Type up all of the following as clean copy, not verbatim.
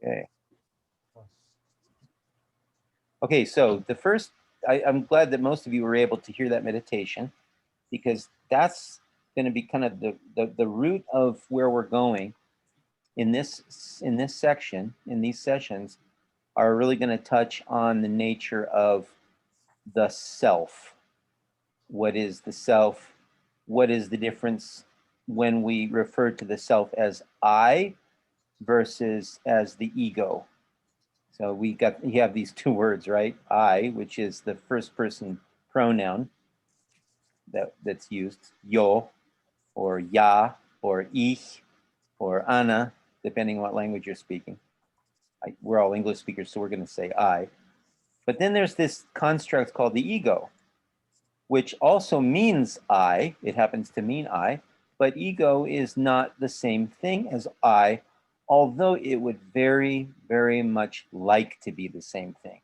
Okay. Okay, so the first, I'm glad that most of you were able to hear that meditation, because that's going to be kind of the root of where we're going in this section, in these sessions, are really going to touch on the nature of the self. What is the self? What is the difference when we refer to the self as I versus as the ego? So you have these two words, right? I, which is the first person pronoun that's used, yo, or ya, or ich, or ana, depending on what language you're speaking. We're all English speakers, so we're going to say I. But then there's this construct called the ego, which also means I. It happens to mean I, but ego is not the same thing as I, although it would very, very much like to be the same thing.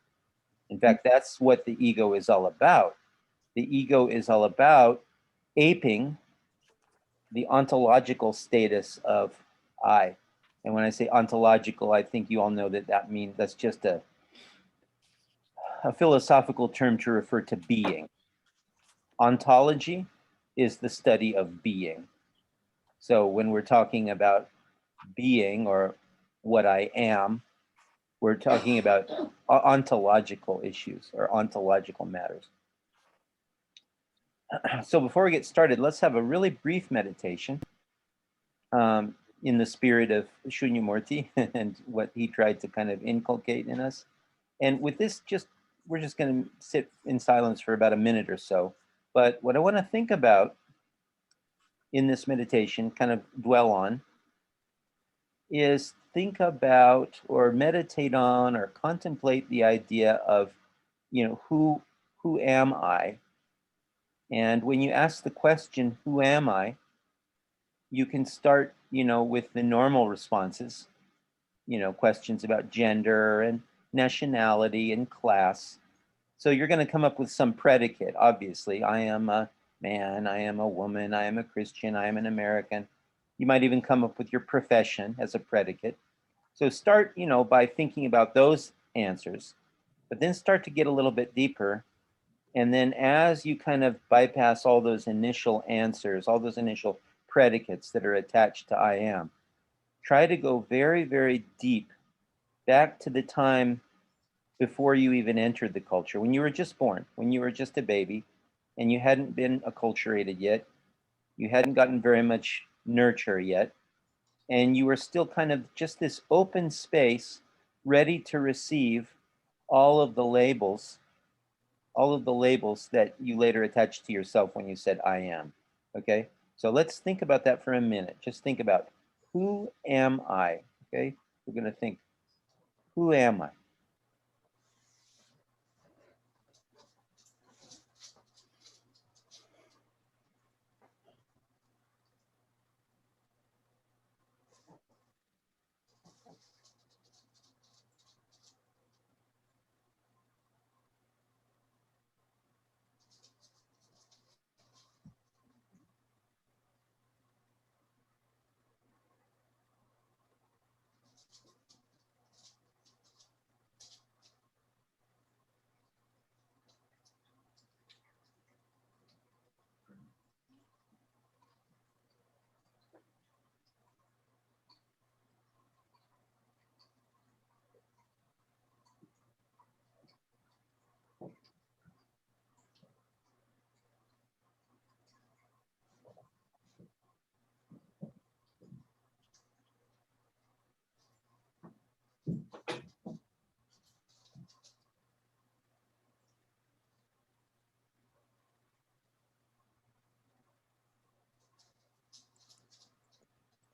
In fact, that's what the ego is all about. The ego is all about aping the ontological status of I. And when I say ontological, I think you all know that means that's just a philosophical term to refer to being. Ontology is the study of being. So when we're talking about being or what I am, we're talking about ontological issues or ontological matters. So before we get started, let's have a really brief meditation in the spirit of Shunyamurti and what he tried to kind of inculcate in us. And with this, we're just going to sit in silence for about a minute or so. But what I want to think about in this meditation, kind of dwell on, is think about or meditate on or contemplate the idea of, who am I? And when you ask the question, who am I? You can start, with the normal responses, questions about gender and nationality and class. So you're going to come up with some predicate. Obviously, I am a man, I am a woman, I am a Christian, I am an American. You might even come up with your profession as a predicate. So start, by thinking about those answers, but then start to get a little bit deeper. And then as you kind of bypass all those initial answers, all those initial predicates that are attached to I am, try to go very, very deep back to the time before you even entered the culture, when you were just born, when you were just a baby, and you hadn't been acculturated yet, you hadn't gotten very much nurture yet, and you were still kind of just this open space, ready to receive all of the labels that you later attached to yourself when you said, I am, okay? So let's think about that for a minute. Just think about, who am I, okay? We're gonna think, who am I?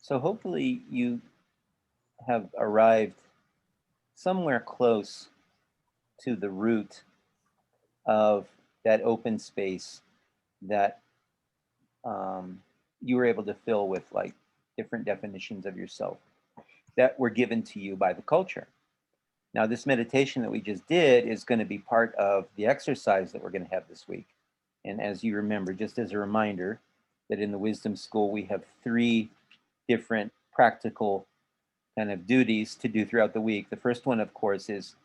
So hopefully you have arrived somewhere close to the root of that open space that you were able to fill with like different definitions of yourself that were given to you by the culture. Now, this meditation that we just did is going to be part of the exercise that we're going to have this week. And as you remember, just as a reminder, that in the Wisdom School, we have 3 different practical kind of duties to do throughout the week. The first one, of course, is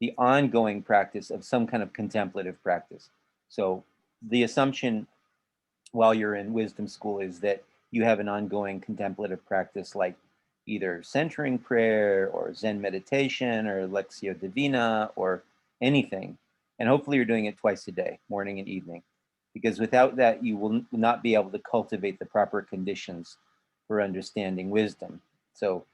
the ongoing practice of some kind of contemplative practice. So the assumption while you're in wisdom school is that you have an ongoing contemplative practice like either centering prayer or Zen meditation or Lectio Divina or anything. And hopefully you're doing it twice a day, morning and evening, because without that, you will not be able to cultivate the proper conditions for understanding wisdom. So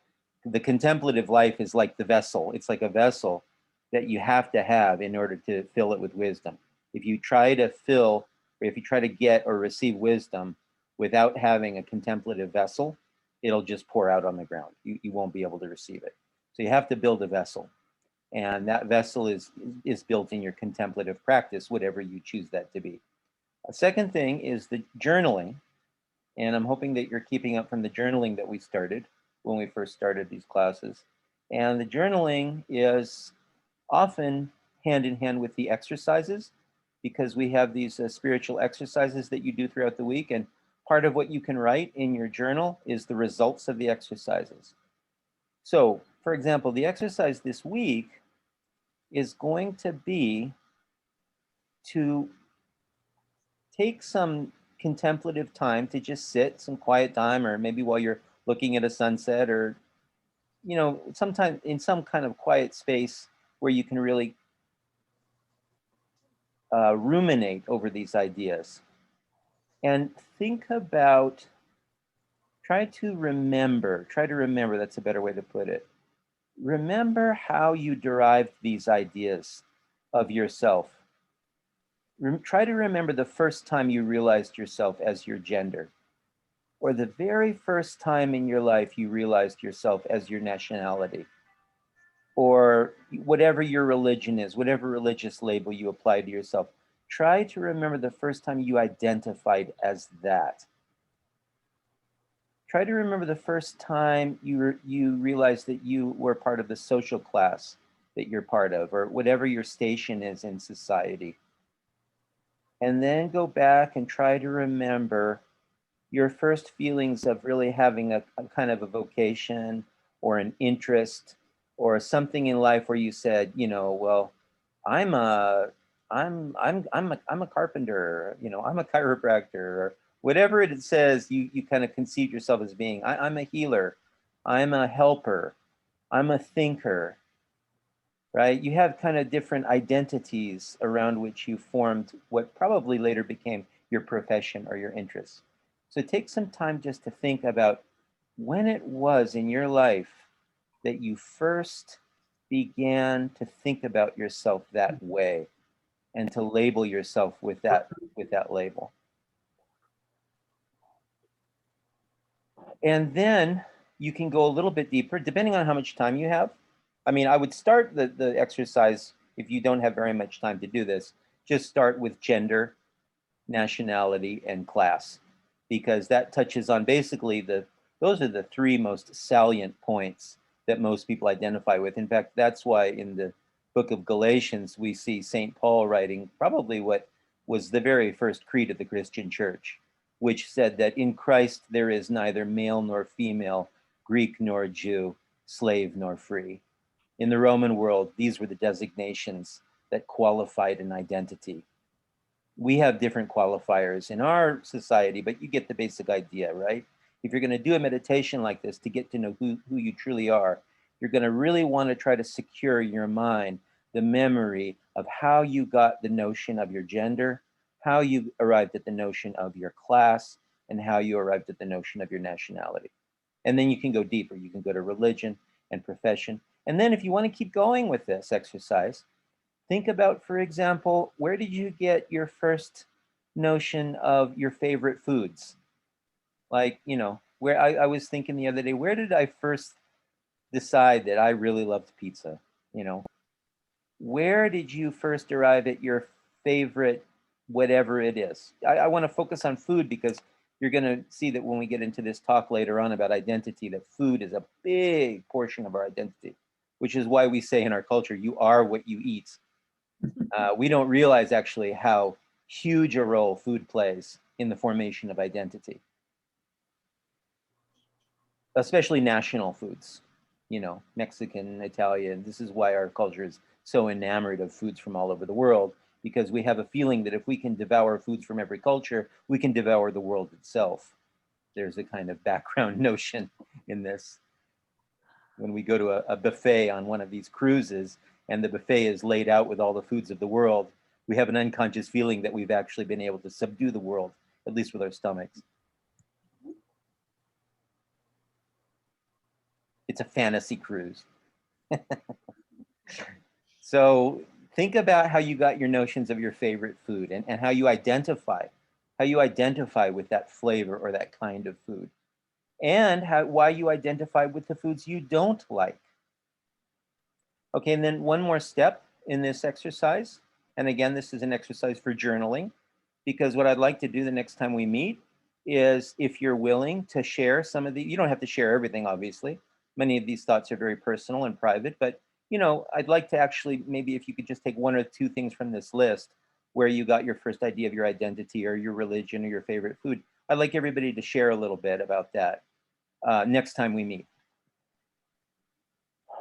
the contemplative life is like the vessel. It's like a vessel that you have to have in order to fill it with wisdom. If you try to fill, or if you try to get or receive wisdom without having a contemplative vessel, it'll just pour out on the ground. You won't be able to receive it. So you have to build a vessel. And that vessel is built in your contemplative practice, whatever you choose that to be. A second thing is the journaling. And I'm hoping that you're keeping up from the journaling that we started when we first started these classes. And the journaling is often hand in hand with the exercises, because we have these spiritual exercises that you do throughout the week. And part of what you can write in your journal is the results of the exercises. So, for example, the exercise this week is going to be to take some contemplative time to just sit, some quiet time, or maybe while you're looking at a sunset, or sometime in some kind of quiet space where you can really ruminate over these ideas and think about, try to remember, that's a better way to put it. Remember how you derived these ideas of yourself. Try to remember the first time you realized yourself as your gender, or the very first time in your life you realized yourself as your nationality, or whatever your religion is, whatever religious label you apply to yourself. Try to remember the first time you identified as that. Try to remember the first time you realized that you were part of the social class that you're part of, or whatever your station is in society. And then go back and try to remember your first feelings of really having a kind of a vocation or an interest or something in life where you said, well, I'm a carpenter, I'm a chiropractor, or whatever it says you kind of conceive yourself as being. I'm a healer, I'm a helper, I'm a thinker, right? You have kind of different identities around which you formed what probably later became your profession or your interests. So take some time just to think about when it was in your life that you first began to think about yourself that way and to label yourself with that label. And then you can go a little bit deeper, depending on how much time you have. I mean, I would start the exercise, if you don't have very much time to do this, just start with gender, nationality, and class, because that touches on basically those are the three most salient points that most people identify with. In fact, that's why in the book of Galatians, we see St. Paul writing probably what was the very first creed of the Christian church, which said that in Christ there is neither male nor female, Greek nor Jew, slave nor free. In the Roman world, these were the designations that qualified an identity. We have different qualifiers in our society, but you get the basic idea, right? If you're going to do a meditation like this to get to know who you truly are, you're going to really want to try to secure your mind, the memory of how you got the notion of your gender, how you arrived at the notion of your class, and how you arrived at the notion of your nationality. And then you can go deeper. You can go to religion and profession. And then if you want to keep going with this exercise, think about, for example, where did you get your first notion of your favorite foods? Like, where I was thinking the other day, where did I first decide that I really loved pizza? Where did you first arrive at your favorite, whatever it is? I want to focus on food because you're going to see that when we get into this talk later on about identity, that food is a big portion of our identity, which is why we say in our culture, you are what you eat. We don't realize actually how huge a role food plays in the formation of identity, especially national foods. you know, Mexican, Italian. This is why our culture is so enamored of foods from all over the world, because we have a feeling that if we can devour foods from every culture, we can devour the world itself. There's a kind of background notion in this. When we go to a buffet on one of these cruises and the buffet is laid out with all the foods of the world, we have an unconscious feeling that we've actually been able to subdue the world, at least with our stomachs. It's a fantasy cruise. So think about how you got your notions of your favorite food, and how you identify with that flavor or that kind of food, and why you identify with the foods you don't like. Okay, and then one more step in this exercise. And again, this is an exercise for journaling, because what I'd like to do the next time we meet is, if you're willing to share some of the, you don't have to share everything, obviously. Many of these thoughts are very personal and private, but you know, I'd like to actually, maybe if you could just take one or two things from this list where you got your first idea of your identity or your religion or your favorite food. I'd like everybody to share a little bit about that next time we meet.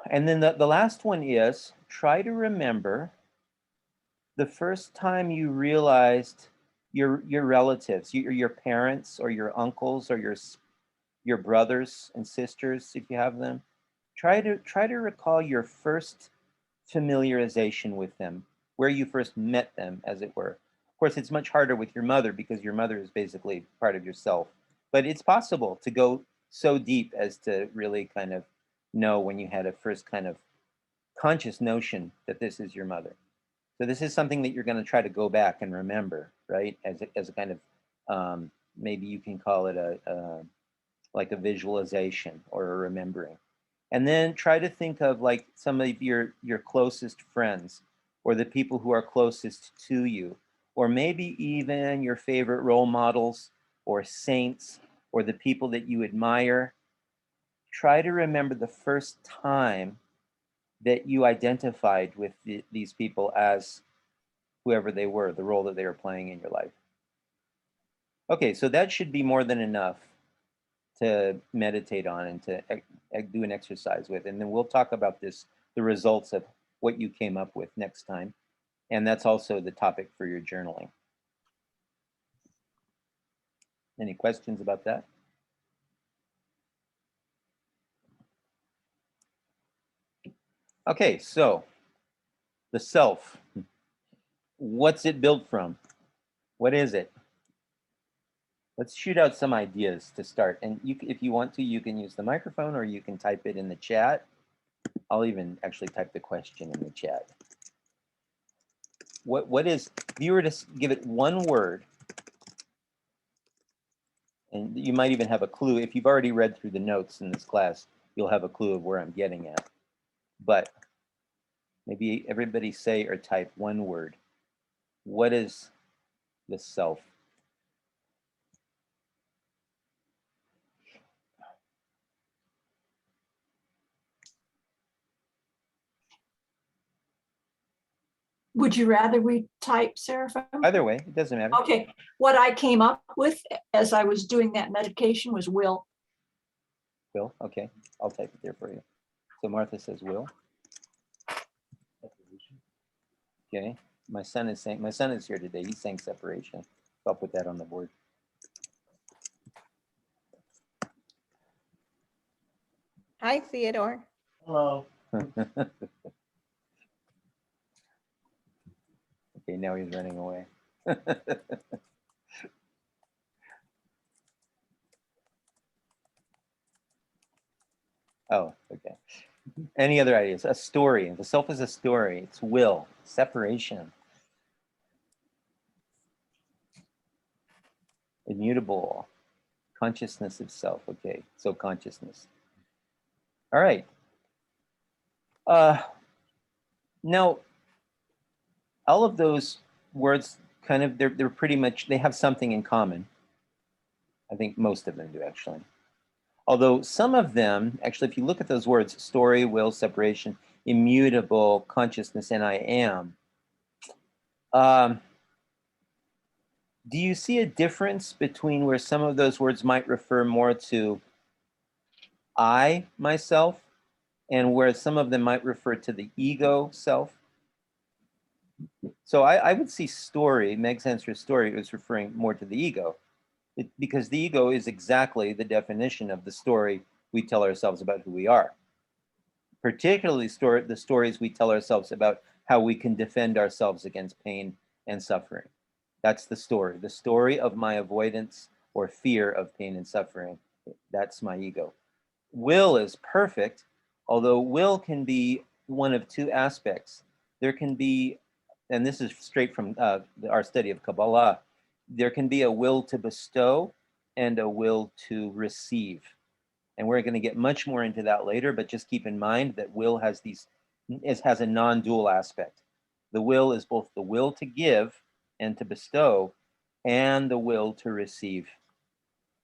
And then the last one is, try to remember the first time you realized your relatives, your parents or your uncles or your brothers and sisters, if you have them. Try to recall your first familiarization with them, where you first met them, as it were. Of course, it's much harder with your mother, because your mother is basically part of yourself. But it's possible to go so deep as to really kind of know when you had a first kind of conscious notion that this is your mother. So this is something that you're going to try to go back and remember, right? As a kind of, maybe you can call it like a visualization or a remembering. And then try to think of like some of your closest friends, or the people who are closest to you, or maybe even your favorite role models or saints, or the people that you admire. Try to remember the first time that you identified with these people as whoever they were, the role that they were playing in your life. Okay, so that should be more than enough to meditate on and to do an exercise with. And then we'll talk about the results of what you came up with next time. And that's also the topic for your journaling. Any questions about that? Okay, so the self, what's it built from? What is it? Let's shoot out some ideas to start. And if you want to, you can use the microphone, or you can type it in the chat. I'll even actually type the question in the chat. What is, if you were to give it one word, and you might even have a clue, if you've already read through the notes in this class, you'll have a clue of where I'm getting at. But maybe everybody say or type one word. What is the self? Would you rather we type, Seraphim? Either way, it doesn't matter. Okay, what I came up with as I was doing that meditation was will. Will, okay, I'll type it there for you. So Martha says will. Okay, my son is here today. He's saying separation. So I'll put that on the board. Hi, Theodore. Hello. Okay, now he's running away. Oh, okay. Any other ideas? A story. The self is a story. It's will, separation. Immutable. Consciousness of self. Okay, so consciousness. All right. Now, all of those words kind of, they're pretty much, they have something in common. I think most of them do, actually. Although some of them, actually, if you look at those words, story, will, separation, immutable, consciousness, and I am. Do you see a difference between where some of those words might refer more to I, myself, and where some of them might refer to the ego self. So I would see story, Meg Sensor's story, was referring more to the ego, because the ego is exactly the definition of the story we tell ourselves about who we are. Particularly the stories we tell ourselves about how we can defend ourselves against pain and suffering. That's the story of my avoidance or fear of pain and suffering. That's my ego. Will is perfect, although will can be one of two aspects. There can be, and this is straight from our study of Kabbalah, there can be a will to bestow and a will to receive. And we're going to get much more into that later, but just keep in mind that will has a non-dual aspect. The will is both the will to give and to bestow, and the will to receive,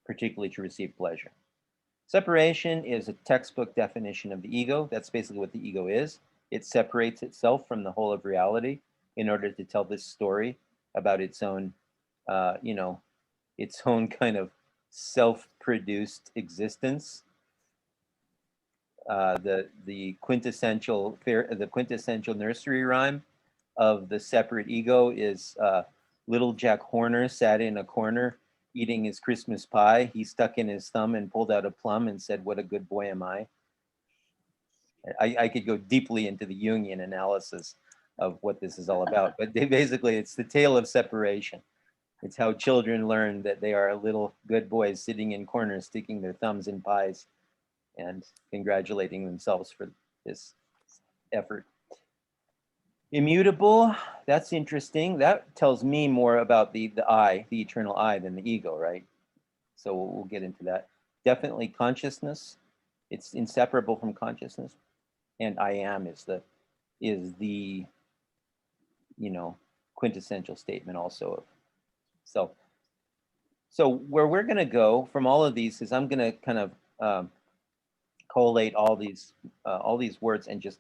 particularly to receive pleasure. Separation is a textbook definition of the ego. That's basically what the ego is. It separates itself from the whole of reality in order to tell this story about its own, its own kind of self-produced existence. The quintessential nursery rhyme of the separate ego is little Jack Horner sat in a corner eating his Christmas pie. He stuck in his thumb and pulled out a plum and said, "What a good boy am I." I could go deeply into the Jungian analysis of what this is all about, but basically it's the tale of separation. It's how children learn that they are little good boys sitting in corners, sticking their thumbs in pies and congratulating themselves for this effort. Immutable, that's interesting. That tells me more about the I, the eternal I, than the ego, right? So we'll get into that. Definitely consciousness. It's inseparable from consciousness. And I am is the quintessential statement also of self. So where we're going to go from all of these is I'm going to kind of collate all these words and just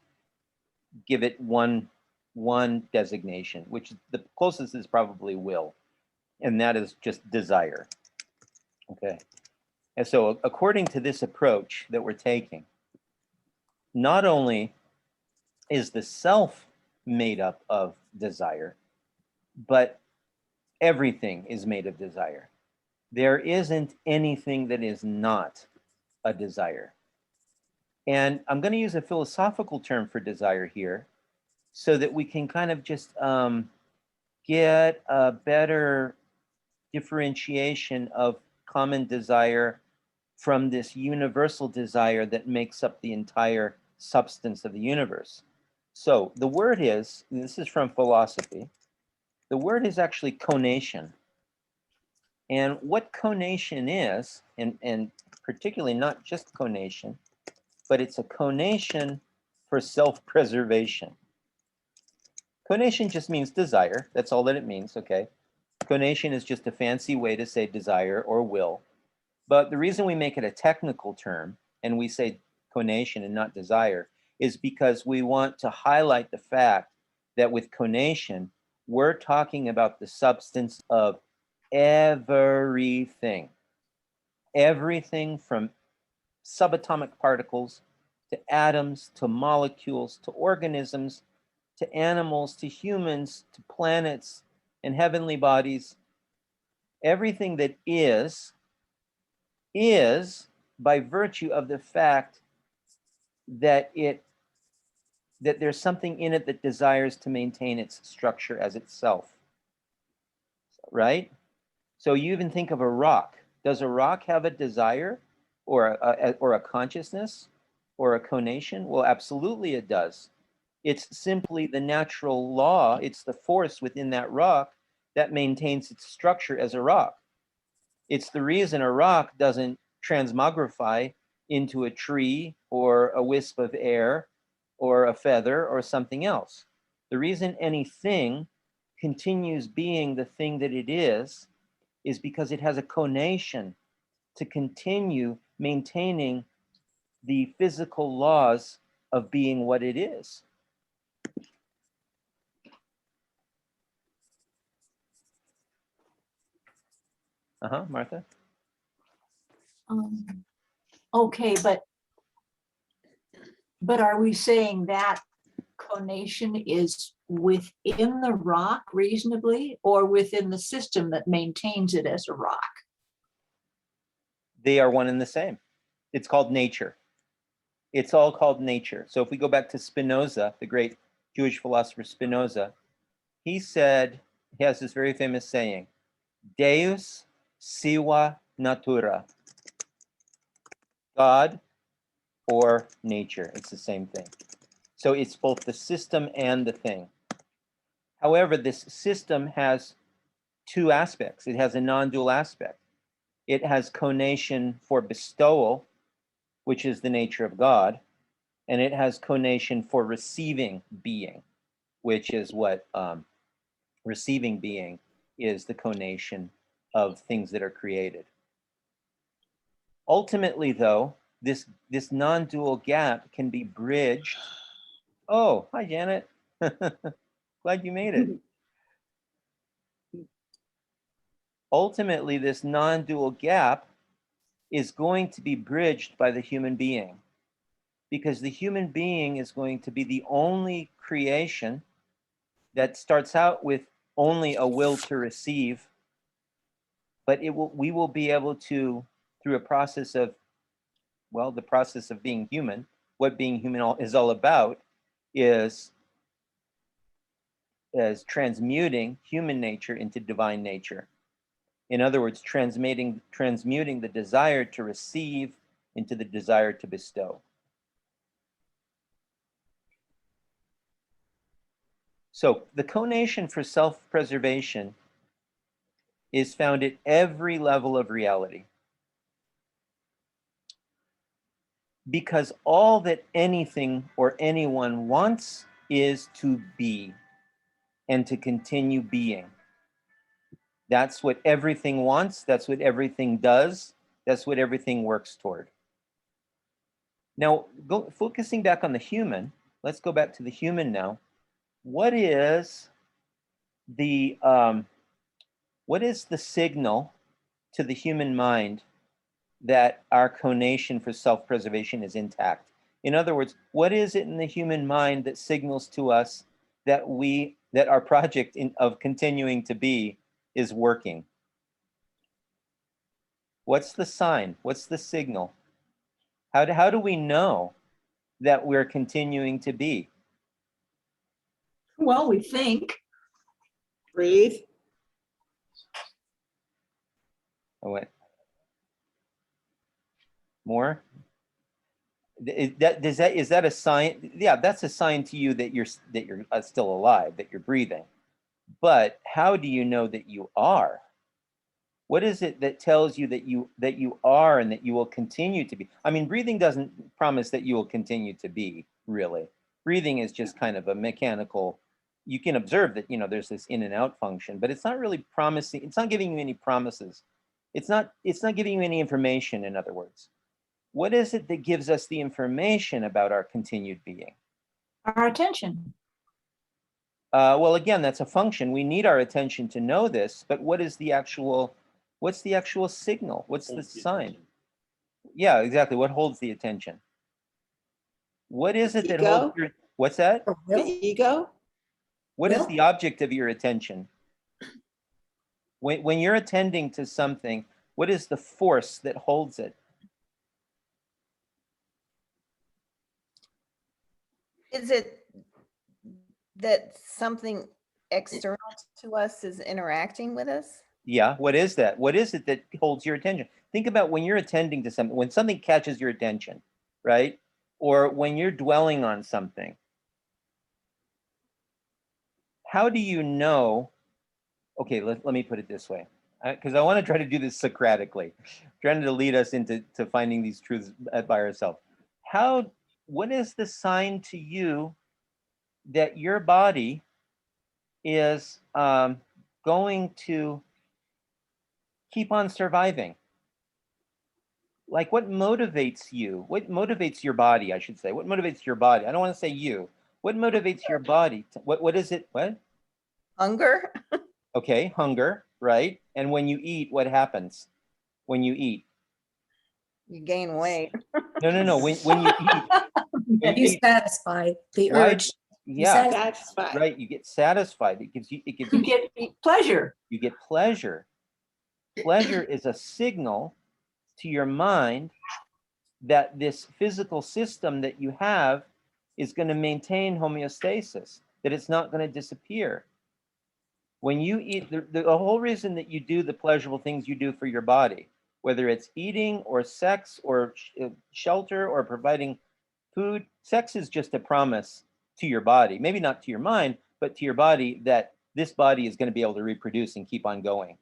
give it one designation, which the closest is probably will, and that is just desire. Okay. And so according to this approach that we're taking, not only is the self made up of desire, but everything is made of desire. There isn't anything that is not a desire. And I'm going to use a philosophical term for desire here so that we can kind of just get a better differentiation of common desire from this universal desire that makes up the entire substance of the universe. So the word is, and this is from philosophy, the word is actually conation. And what conation is, and particularly not just conation, but it's a conation for self-preservation. Conation just means desire. That's all that it means, okay? Conation is just a fancy way to say desire or will. But the reason we make it a technical term and we say conation and not desire is because we want to highlight the fact that with conation, we're talking about the substance of everything. Everything from subatomic particles to atoms to molecules to organisms to animals to humans to planets and heavenly bodies. Everything that is by virtue of the fact that there's something in it that desires to maintain its structure as itself, right? So you even think of a rock. Does a rock have a desire or a consciousness or a conation? Well, absolutely it does. It's simply the natural law. It's the force within that rock that maintains its structure as a rock. It's the reason a rock doesn't transmogrify into a tree or a wisp of air or a feather or something else. The reason anything continues being the thing that it is because it has a conation to continue maintaining the physical laws of being what it is. Martha? Okay, but But are we saying that conation is within the rock reasonably, or within the system that maintains it as a rock? They are one and the same. It's called nature. It's all called nature. So if we go back to Spinoza, the great Jewish philosopher Spinoza, he said, he has this very famous saying, Deus siva natura. God or nature, it's the same thing. So it's both the system and the thing. However, this system has two aspects. It has a non-dual aspect. It has conation for bestowal, which is the nature of God, and it has conation for receiving being, which is what receiving being is, the conation of things that are created. Ultimately, though, this non-dual gap can be bridged. Oh, hi, Janet. Glad you made it. Ultimately, this non-dual gap is going to be bridged by the human being, because the human being is going to be the only creation that starts out with only a will to receive, but we will be able to, through a process of, well, the process of being human, what being human is all about is transmuting human nature into divine nature. In other words, transmuting the desire to receive into the desire to bestow. So the conation for self-preservation is found at every level of reality. Because all that anything or anyone wants is to be and to continue being. That's what everything wants. That's what everything does. That's what everything works toward. Now, focusing back on the human, let's go back to the human now. What is the signal to the human mind that our conation for self-preservation is intact? In other words, what is it in the human mind that signals to us that our project of continuing to be is working? What's the sign? What's the signal? How do we know that we're continuing to be? Well, we think. Breathe. I went more. Is that a sign? Yeah, that's a sign to you that you're still alive, that you're breathing. But how do you know that you are? What is it that tells you that you are and that you will continue to be? I mean, breathing doesn't promise that you will continue to be, really. Breathing is just kind of a mechanical. You can observe that, there's this in and out function, but it's not really promising. It's not giving you any promises. It's not giving you any information, in other words. What is it that gives us the information about our continued being? Our attention. Well, again, that's a function. We need our attention to know this, but what's the actual signal? What's the sign? Yeah, exactly. What holds the attention? What is it that holds your, what's that? The ego? What is the object of your attention? When you're attending to something, what is the force that holds it? Is it that something external to us is interacting with us? Yeah, what is that? What is it that holds your attention? Think about when you're attending to something, when something catches your attention, right? Or when you're dwelling on something. How do you know? Okay, let me put it this way, because I want to try to do this Socratically, trying to lead us into finding these truths by ourselves. What is the sign to you that your body is going to keep on surviving? Like, what motivates you? What motivates your body, I should say? What motivates your body? I don't want to say you. What motivates your body? What is it? What? Hunger. Okay, hunger, right? And when you eat, what happens when you eat? You gain weight. No. When you eat, And You satisfy the why? urge. You Yeah, satisfy- Satisfied. right. You get satisfied. It gives you You get pleasure. you get pleasure. Pleasure is a signal to your mind that this physical system that you have is going to maintain homeostasis, that it's not going to disappear. When you eat, the whole reason that you do the pleasurable things you do for your body, whether it's eating or sex or shelter or providing food, sex is just a promise to your body, maybe not to your mind, but to your body, that this body is going to be able to reproduce and keep on going.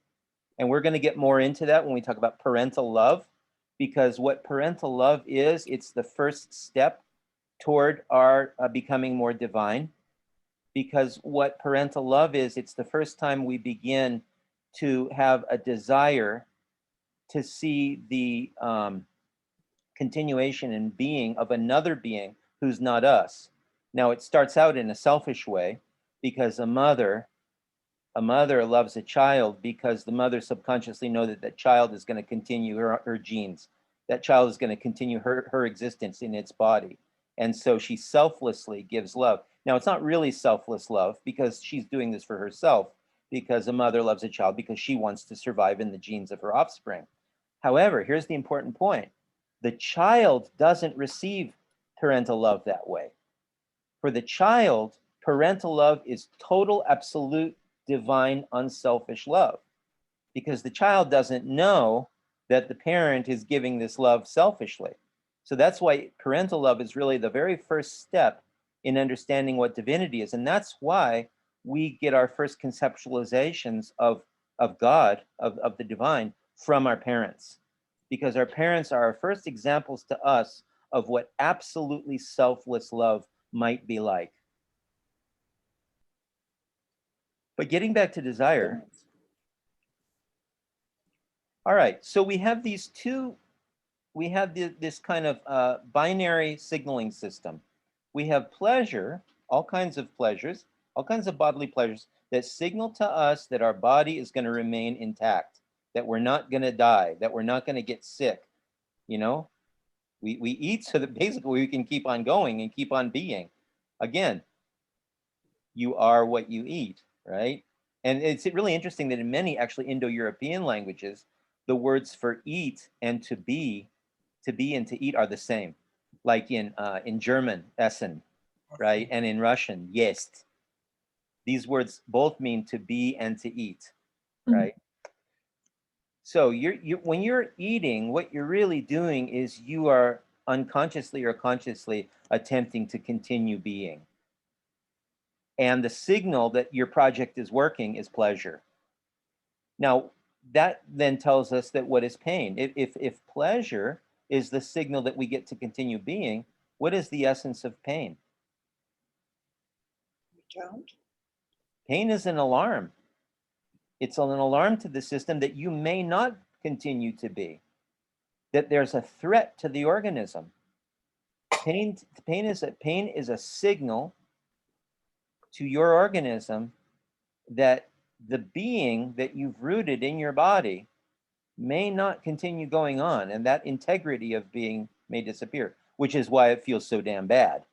And we're going to get more into that when we talk about parental love, because what parental love is, it's the first step toward our becoming more divine. Because what parental love is, it's the first time we begin to have a desire to see the continuation and being of another being who's not us. Now, it starts out in a selfish way, because a mother loves a child because the mother subconsciously knows that that child is going to continue her genes. That child is going to continue her existence in its body. And so she selflessly gives love. Now, it's not really selfless love, because she's doing this for herself, because a mother loves a child because she wants to survive in the genes of her offspring. However, here's the important point. The child doesn't receive parental love that way. For the child, parental love is total, absolute, divine, unselfish love, because the child doesn't know that the parent is giving this love selfishly. So that's why parental love is really the very first step in understanding what divinity is. And that's why we get our first conceptualizations of God, of the divine, from our parents, because our parents are our first examples to us of what absolutely selfless love might be like. But getting back to desire, all right, so we have these two, we have this kind of binary signaling system. We have pleasure, all kinds of pleasures, all kinds of bodily pleasures that signal to us that our body is going to remain intact, that we're not going to die, that we're not going to get sick. You know, we eat so that basically we can keep on going and keep on being. Again, you are what you eat, right? And it's really interesting that in many actually Indo-European languages, the words for eat and to be and to eat are the same. Like in German, essen, right? And in Russian, jest. These words both mean to be and to eat, right? So when you're eating, what you're really doing is you are unconsciously or consciously attempting to continue being. And the signal that your project is working is pleasure. Now, that then tells us that what is pain? If pleasure is the signal that we get to continue being, what is the essence of pain? Don't. Pain is an alarm. It's an alarm to the system that you may not continue to be, that there's a threat to the organism. Pain is a signal to your organism that the being that you've rooted in your body may not continue going on, and that integrity of being may disappear, which is why it feels so damn bad,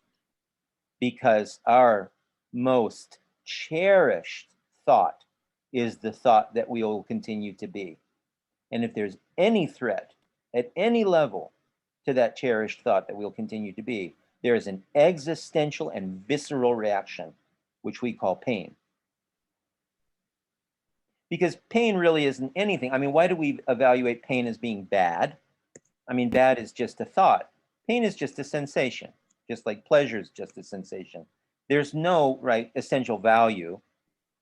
because our most cherished thought is the thought that we will continue to be. And if there's any threat at any level to that cherished thought that we'll continue to be, there is an existential and visceral reaction, which we call pain. Because pain really isn't anything. I mean, why do we evaluate pain as being bad? I mean, bad is just a thought. Pain is just a sensation, just like pleasure is just a sensation. There's no essential value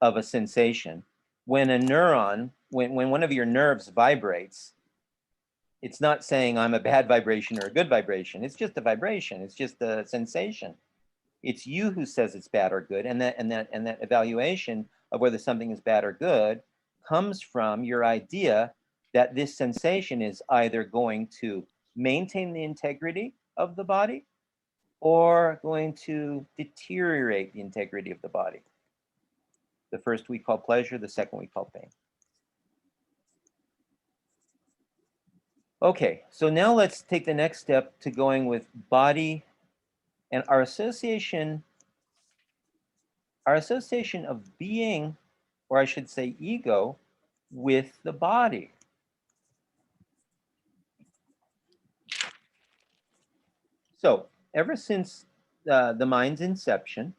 of a sensation. When a neuron, when one of your nerves vibrates, it's not saying I'm a bad vibration or a good vibration. It's just a vibration. It's just a sensation. It's you who says it's bad or good, and that evaluation of whether something is bad or good comes from your idea that this sensation is either going to maintain the integrity of the body or going to deteriorate the integrity of the body. The first we call pleasure, the second we call pain. Okay, so now let's take the next step to going with body And our association of being, or I should say ego, with the body. So ever since the mind's inception,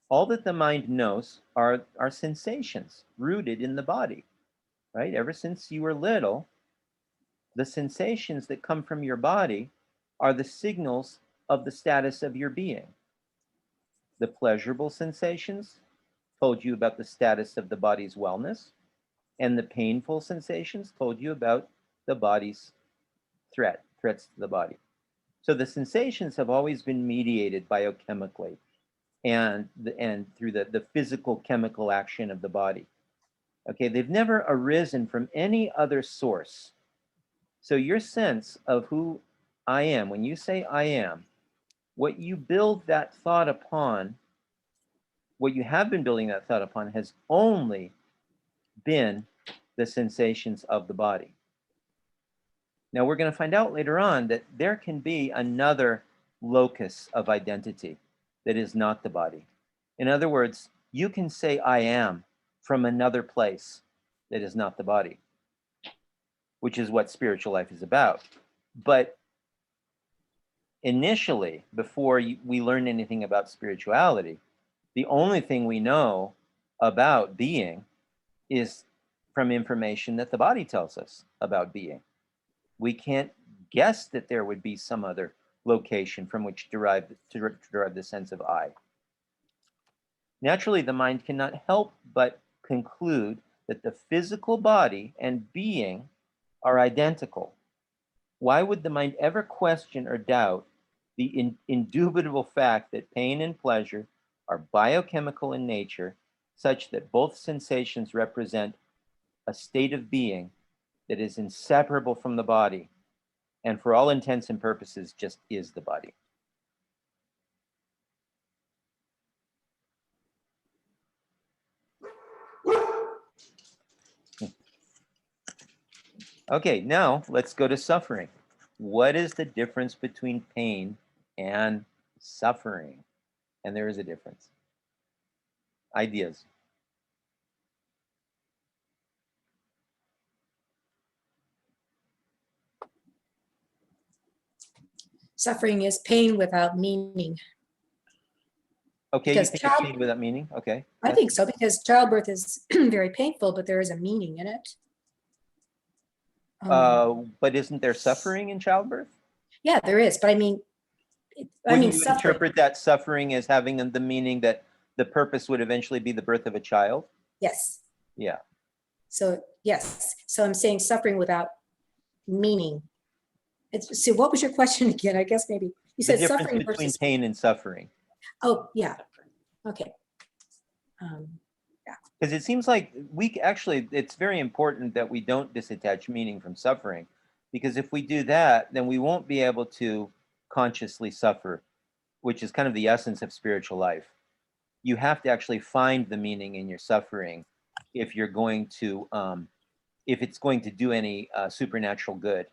all that the mind knows are sensations rooted in the body, right? Ever since you were little, the sensations that come from your body are the signals of the status of your being. The pleasurable sensations told you about the status of the body's wellness, and the painful sensations told you about the body's threats to the body. So the sensations have always been mediated biochemically and through the physical chemical action of the body. Okay, they've never arisen from any other source. So your sense of who I am, when you say I am, what you build that thought upon, what you have been building that thought upon has only been the sensations of the body. Now we're going to find out later on that there can be another locus of identity that is not the body. In other words, you can say I am from another place that is not the body, which is what spiritual life is about. But initially, before we learn anything about spirituality, the only thing we know about being is from information that the body tells us about being. We can't guess that there would be some other location from which to derive the sense of I. Naturally, the mind cannot help but conclude that the physical body and being are identical. Why would the mind ever question or doubt the indubitable fact that pain and pleasure are biochemical in nature, such that both sensations represent a state of being that is inseparable from the body, and for all intents and purposes just is the body? Okay, now let's go to suffering. What is the difference between pain and suffering? And there is a difference. Ideas. Suffering is pain without meaning. Okay, Because you think it's pain without meaning? Okay. I think so, because childbirth is very painful, but there is a meaning in it. But isn't there suffering in childbirth? Yeah, there is, but I mean, Wouldn't you suffering. interpret that suffering as having the meaning that the purpose would eventually be the birth of a child? Yes. Yeah. So yes, so I'm saying suffering without meaning. So what was your question again? I guess maybe you The said difference suffering between versus pain and suffering. Oh yeah, okay. Because it seems like it's very important that we don't disattach meaning from suffering, because if we do that, then we won't be able to consciously suffer, which is kind of the essence of spiritual life. You have to actually find the meaning in your suffering if you're going to, if it's going to do any supernatural good.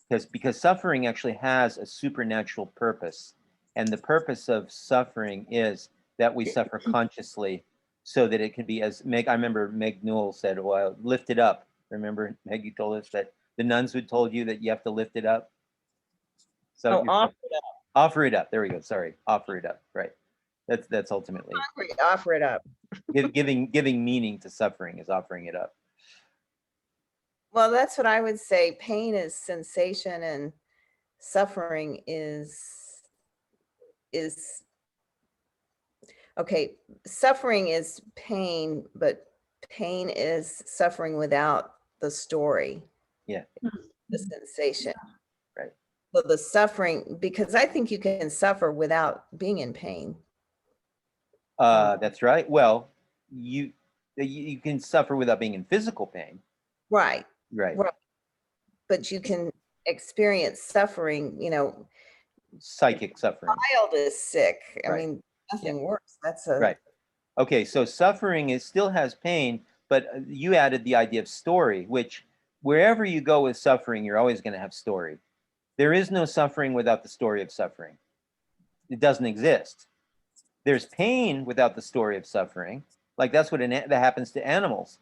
Because suffering actually has a supernatural purpose, and the purpose of suffering is that we suffer consciously, so that it can be, as I remember Meg Newell said, well, lift it up. Remember, Meg, you told us that the nuns would told you that you have to lift it up. So offer it up. Offer it up. There we go. Sorry, offer it up. Right. That's ultimately Offer it up. giving meaning to suffering is offering it up. Well, that's what I would say. Pain is sensation, and suffering is okay. Suffering is pain, but pain is suffering without the story. Yeah. The sensation. Right. So the suffering, because I think you can suffer without being in pain. That's right. Well, you can suffer without being in physical pain. Right. Right. But you can experience suffering, Psychic suffering. Child is sick. I Right. mean, nothing works. That's a Right. Okay, so suffering still has pain, but you added the idea of story, which wherever you go with suffering, you're always going to have story. There is no suffering without the story of suffering. It doesn't exist. There's pain without the story of suffering. Like that's what that happens to animals,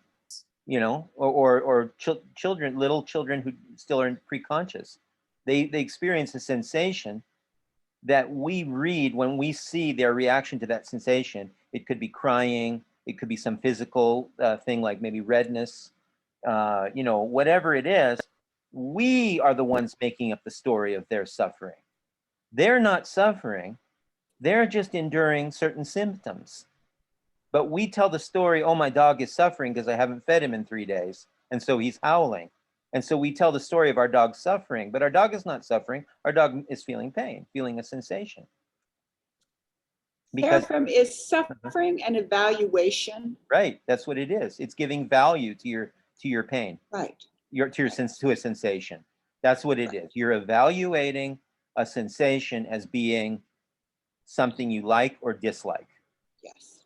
you know, or children, little children who still are pre-conscious. They experience a sensation that we read when we see their reaction to that sensation. It could be crying. It could be some physical thing like maybe redness, you know, whatever it is. We are the ones making up the story of their suffering. They're not suffering. They're just enduring certain symptoms. But we tell the story, oh, my dog is suffering because I haven't fed him in 3 days. And so he's howling. And so we tell the story of our dog suffering, but our dog is not suffering. Our dog is feeling pain, feeling a sensation. Because Seraphim, is suffering an evaluation? right, that's what it is. It's giving value to your pain, Right. to a sensation. That's what it is. You're evaluating a sensation as being something you like or dislike. Yes.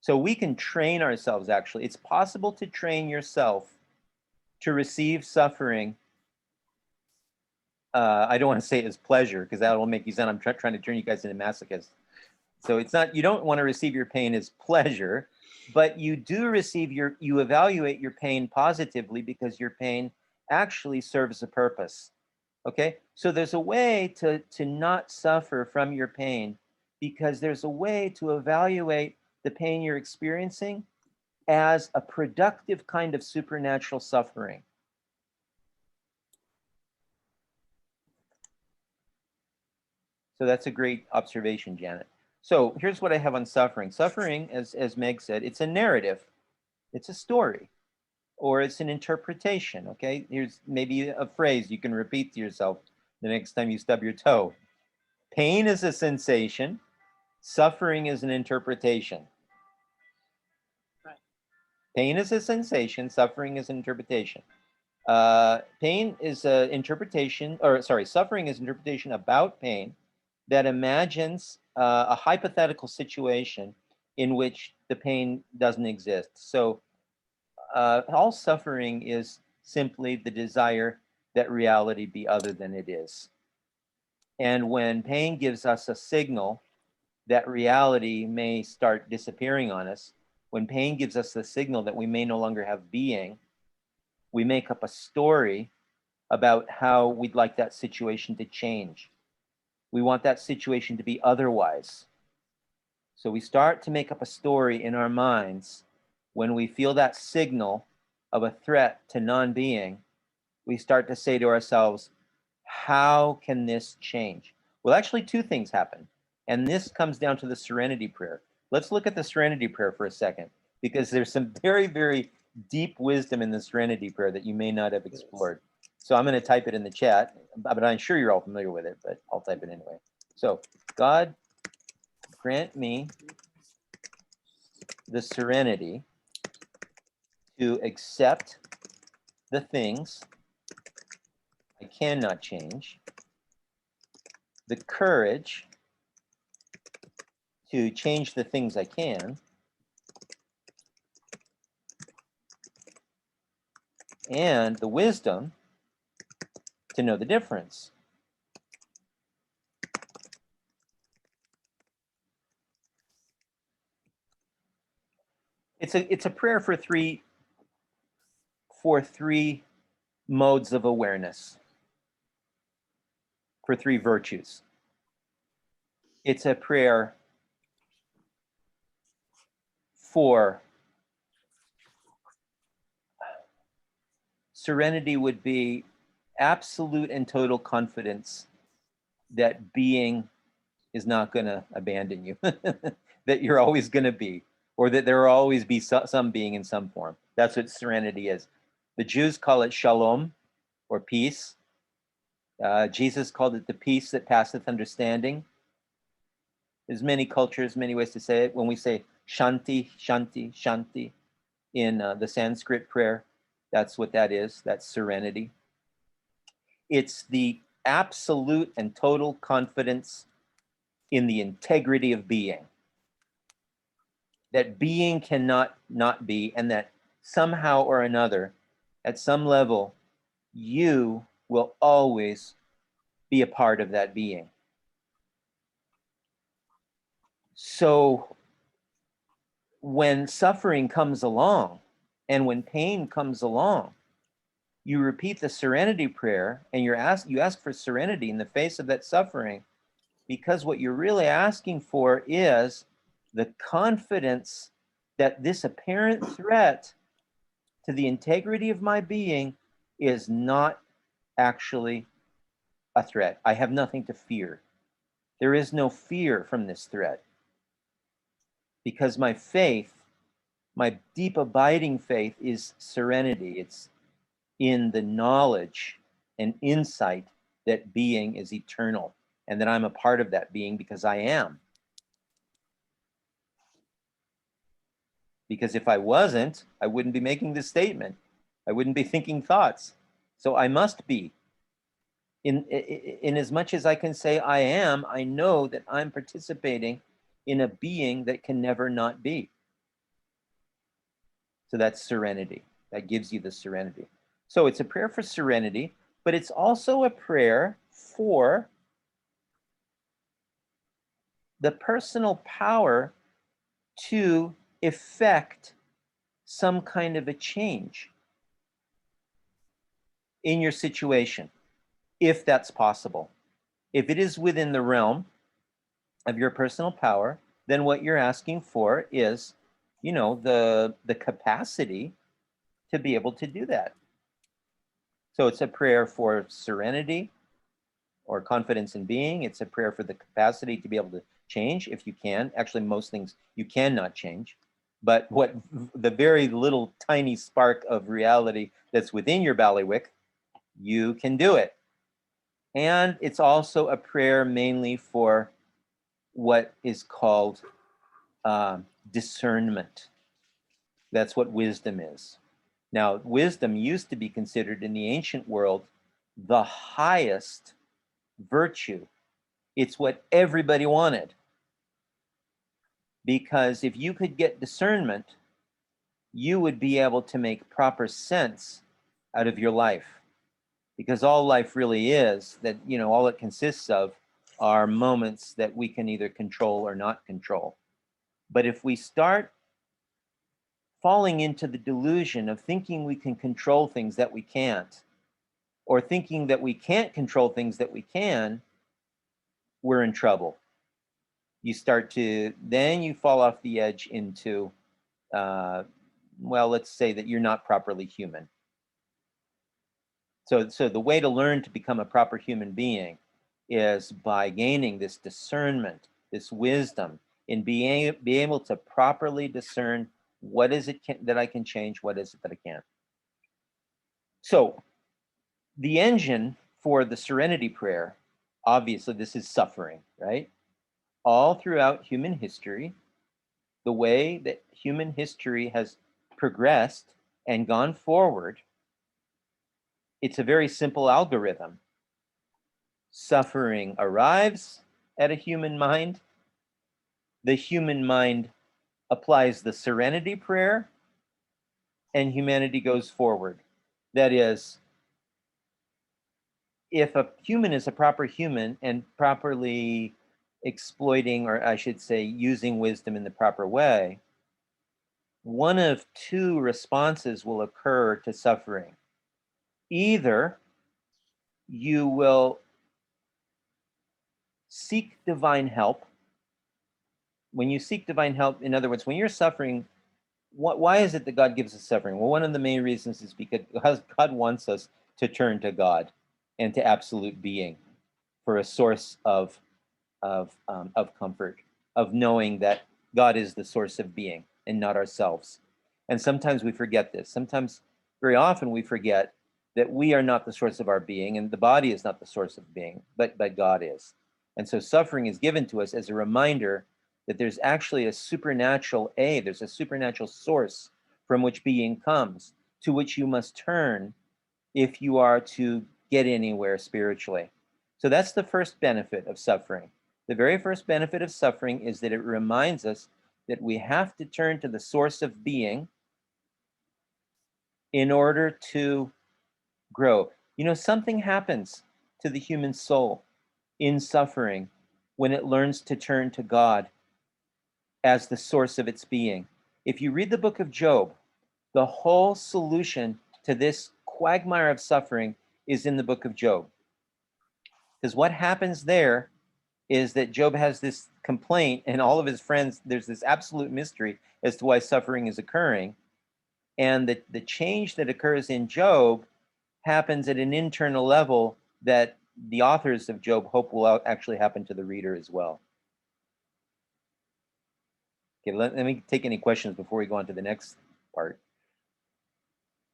So we can train ourselves, actually. It's possible to train yourself to receive suffering. I don't want to say it as pleasure, because that will make you sound, I'm trying to turn you guys into masochists. So it's not, you don't want to receive your pain as pleasure, but you do receive you evaluate your pain positively because your pain actually serves a purpose. Okay? So there's a way to not suffer from your pain, because there's a way to evaluate the pain you're experiencing as a productive kind of supernatural suffering. So that's a great observation, Janet. So here's what I have on suffering. Suffering, as Meg said, it's a narrative. It's a story, or it's an interpretation, okay? Here's maybe a phrase you can repeat to yourself the next time you stub your toe. Pain is a sensation. Suffering is an interpretation. Right. Pain is a sensation. Suffering is an interpretation. Pain is an interpretation, or sorry, suffering is interpretation about pain that imagines a hypothetical situation in which the pain doesn't exist. So all suffering is simply the desire that reality be other than it is. And when pain gives us a signal that reality may start disappearing on us, when pain gives us the signal that we may no longer have being, we make up a story about how we'd like that situation to change. We want that situation to be otherwise. So we start to make up a story in our minds when we feel that signal of a threat to non-being. We start to say to ourselves, how can this change? Well, actually, two things happen. And this comes down to the Serenity Prayer. Let's look at the Serenity Prayer for a second, because there's some very, very deep wisdom in the Serenity Prayer that you may not have explored. So I'm going to type it in the chat, but I'm sure you're all familiar with it, but I'll type it anyway. So, God, grant me the serenity to accept the things I cannot change, the courage to change the things I can, and the wisdom to know the difference. It's a prayer for three modes of awareness, for three virtues. It's a prayer for serenity, would be absolute and total confidence that being is not going to abandon you, that you're always going to be, or that there will always be some being in some form. That's what serenity is. The Jews call it shalom, or peace. Jesus called it the peace that passeth understanding. There's many cultures, many ways to say it. When we say shanti, shanti, shanti in the Sanskrit prayer, that's what that is. That's serenity. It's the absolute and total confidence in the integrity of being. That being cannot not be, and that somehow or another, at some level, you will always be a part of that being. So when suffering comes along and when pain comes along, you repeat the serenity prayer and you ask for serenity in the face of that suffering, because what you're really asking for is the confidence that this apparent threat to the integrity of my being is not actually a threat. I have nothing to fear. There is no fear from this threat, because my faith, my deep abiding faith, is serenity. It's in the knowledge and insight that being is eternal and that I'm a part of that being because I am. Because if I wasn't, I wouldn't be making this statement. I wouldn't be thinking thoughts. So I must be. In as much as I can say I am, I know that I'm participating in a being that can never not be. So that's serenity. That gives you the serenity. So it's a prayer for serenity, but it's also a prayer for the personal power to effect some kind of a change in your situation, if that's possible. If it is within the realm of your personal power, then what you're asking for is, the capacity to be able to do that. So it's a prayer for serenity or confidence in being. It's a prayer for the capacity to be able to change if you can. Actually, most things you cannot change. But what the very little tiny spark of reality that's within your bailiwick, you can do it. And it's also a prayer mainly for what is called discernment. That's what wisdom is. Now, wisdom used to be considered in the ancient world the highest virtue. It's what everybody wanted. Because if you could get discernment, you would be able to make proper sense out of your life. Because all life really is, that, all it consists of are moments that we can either control or not control. But if we start falling into the delusion of thinking we can control things that we can't, or thinking that we can't control things that we can, we're in trouble. Then you fall off the edge into, let's say that you're not properly human. So the way to learn to become a proper human being is by gaining this discernment, this wisdom, in being able to properly discern what is it that I can change, what is it that I can't. So the engine for the Serenity Prayer, obviously this is suffering, right? All throughout human history, the way that human history has progressed and gone forward, it's a very simple algorithm. Suffering arrives at a human mind. The human mind applies the Serenity Prayer, and humanity goes forward. That is, if a human is a proper human and properly exploiting, or I should say, using wisdom in the proper way, one of two responses will occur to suffering. Either you will seek divine help. When you seek divine help, in other words, when you're suffering, why is it that God gives us suffering? Well, one of the main reasons is because God wants us to turn to God and to absolute being for a source of comfort, of knowing that God is the source of being and not ourselves. And sometimes we forget this. Very often we forget that we are not the source of our being, and the body is not the source of being, but God is. And so suffering is given to us as a reminder that there's actually there's a supernatural source from which being comes, to which you must turn if you are to get anywhere spiritually. So that's the first benefit of suffering. The very first benefit of suffering is that it reminds us that we have to turn to the source of being in order to grow. You know, something happens to the human soul in suffering when it learns to turn to God as the source of its being. If you read the book of Job, the whole solution to this quagmire of suffering is in the book of Job. Because what happens there is that Job has this complaint, and all of his friends, there's this absolute mystery as to why suffering is occurring. And the change that occurs in Job happens at an internal level that the authors of Job hope will actually happen to the reader as well. Okay, let me take any questions before we go on to the next part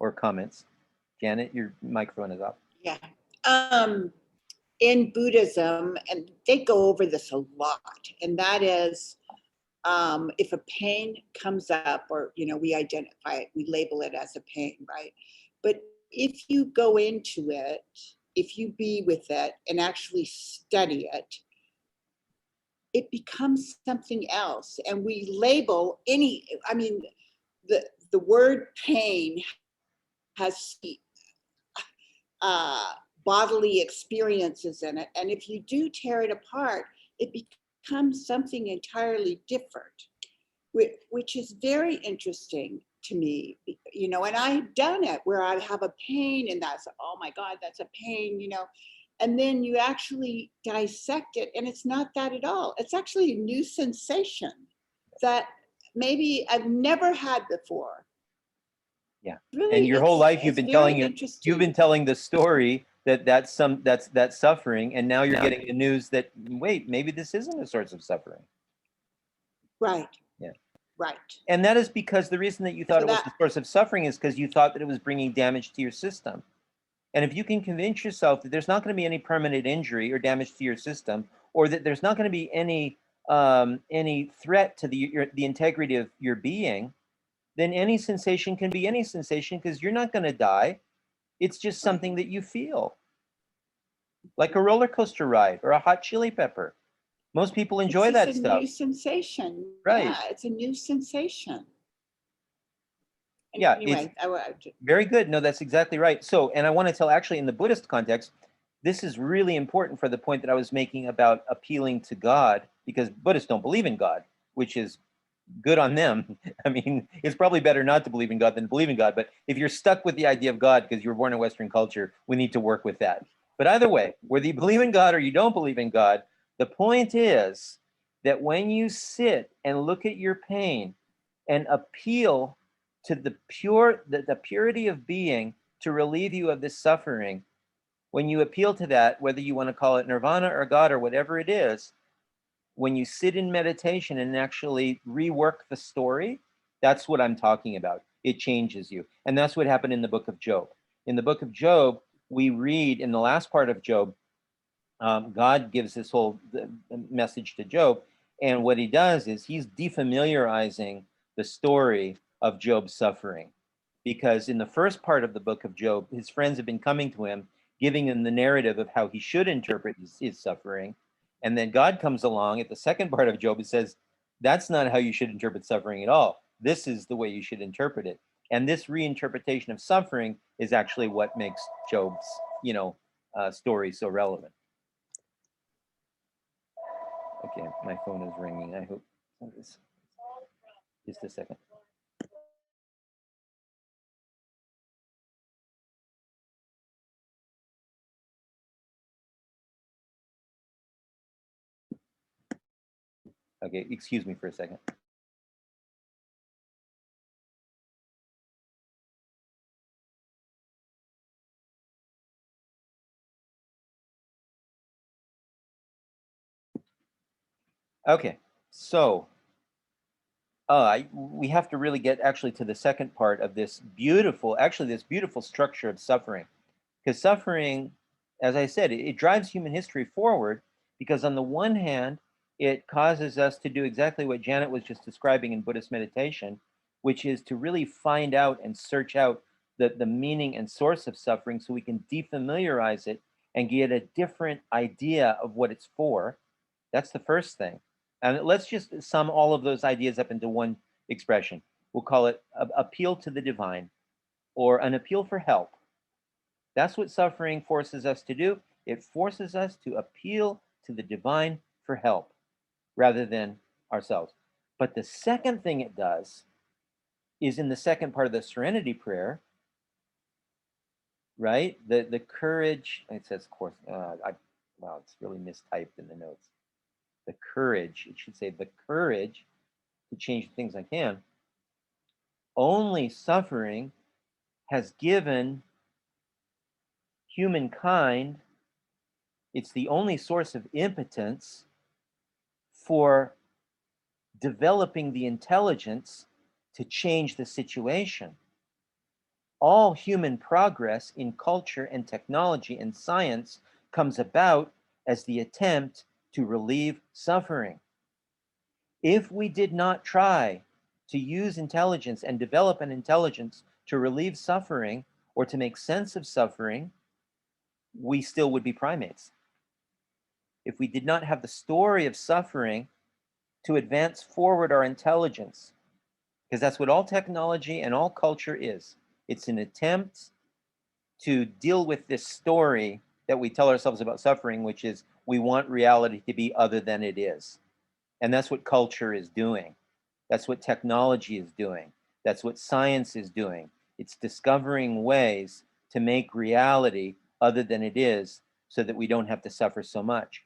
or comments. Janet, your microphone is up. Yeah. In Buddhism, and they go over this a lot, and that is if a pain comes up, or we identify it, we label it as a pain, right? But if you go into it, if you be with it and actually study it, it becomes something else. And we label the word pain has bodily experiences in it. And if you do tear it apart, it becomes something entirely different, which is very interesting to me, and I've done it where I have a pain and that's, oh my God, that's a pain, and then you actually dissect it and it's not that at all. It's actually a new sensation that maybe I've never had before. Yeah. Really, and your whole life you've been telling the story that's suffering, and now you're getting the news that, wait, maybe this isn't a source of suffering. Right. Yeah. Right. And that is because the reason that you thought it was a source of suffering is because you thought that it was bringing damage to your system. And if you can convince yourself that there's not going to be any permanent injury or damage to your system, or that there's not going to be any threat to the integrity of your being, then any sensation can be any sensation, because you're not going to die. It's just something that you feel, like a roller coaster ride or a hot chili pepper. Most people enjoy that stuff. It's a new sensation. Right. Yeah, it's a new sensation. Yeah, anyway, very good. No, that's exactly right. So, and I want to tell, actually, in the Buddhist context, this is really important for the point that I was making about appealing to God, because Buddhists don't believe in God, which is good on them. I mean, it's probably better not to believe in God than to believe in God. But if you're stuck with the idea of God because you were born in Western culture, we need to work with that. But either way, whether you believe in God or you don't believe in God, the point is that when you sit and look at your pain and appeal to the purity of being to relieve you of this suffering, when you appeal to that, whether you want to call it nirvana or God or whatever it is, when you sit in meditation and actually rework the story, that's what I'm talking about. It changes you. And that's what happened in the book of Job. In the book of Job, we read in the last part of Job, God gives this whole message to Job. And what he does is he's defamiliarizing the story of Job's suffering. Because in the first part of the book of Job, his friends have been coming to him, giving him the narrative of how he should interpret his suffering. And then God comes along at the second part of Job and says, that's not how you should interpret suffering at all. This is the way you should interpret it. And this reinterpretation of suffering is actually what makes Job's, story so relevant. Okay, my phone is ringing. I hope this. Just a second. Okay, excuse me for a second. Okay, so we have to really get actually to the second part of this beautiful structure of suffering. Because suffering, as I said, it drives human history forward, because on the one hand, it causes us to do exactly what Janet was just describing in Buddhist meditation, which is to really find out and search out the meaning and source of suffering so we can defamiliarize it and get a different idea of what it's for. That's the first thing. And let's just sum all of those ideas up into one expression. We'll call it appeal to the divine, or an appeal for help. That's what suffering forces us to do. It forces us to appeal to the divine for help rather than ourselves. But the second thing it does is in the second part of the Serenity Prayer, right? The courage, it says, of course, wow, it's really mistyped in the notes. The courage, it should say the courage to change the things I can. Only suffering has given humankind, it's the only source of impotence for developing the intelligence to change the situation. All human progress in culture and technology and science comes about as the attempt to relieve suffering. If we did not try to use intelligence and develop an intelligence to relieve suffering or to make sense of suffering, we still would be primates. If we did not have the story of suffering to advance forward our intelligence, because that's what all technology and all culture is. It's an attempt to deal with this story that we tell ourselves about suffering, which is we want reality to be other than it is. And that's what culture is doing. That's what technology is doing. That's what science is doing. It's discovering ways to make reality other than it is so that we don't have to suffer so much.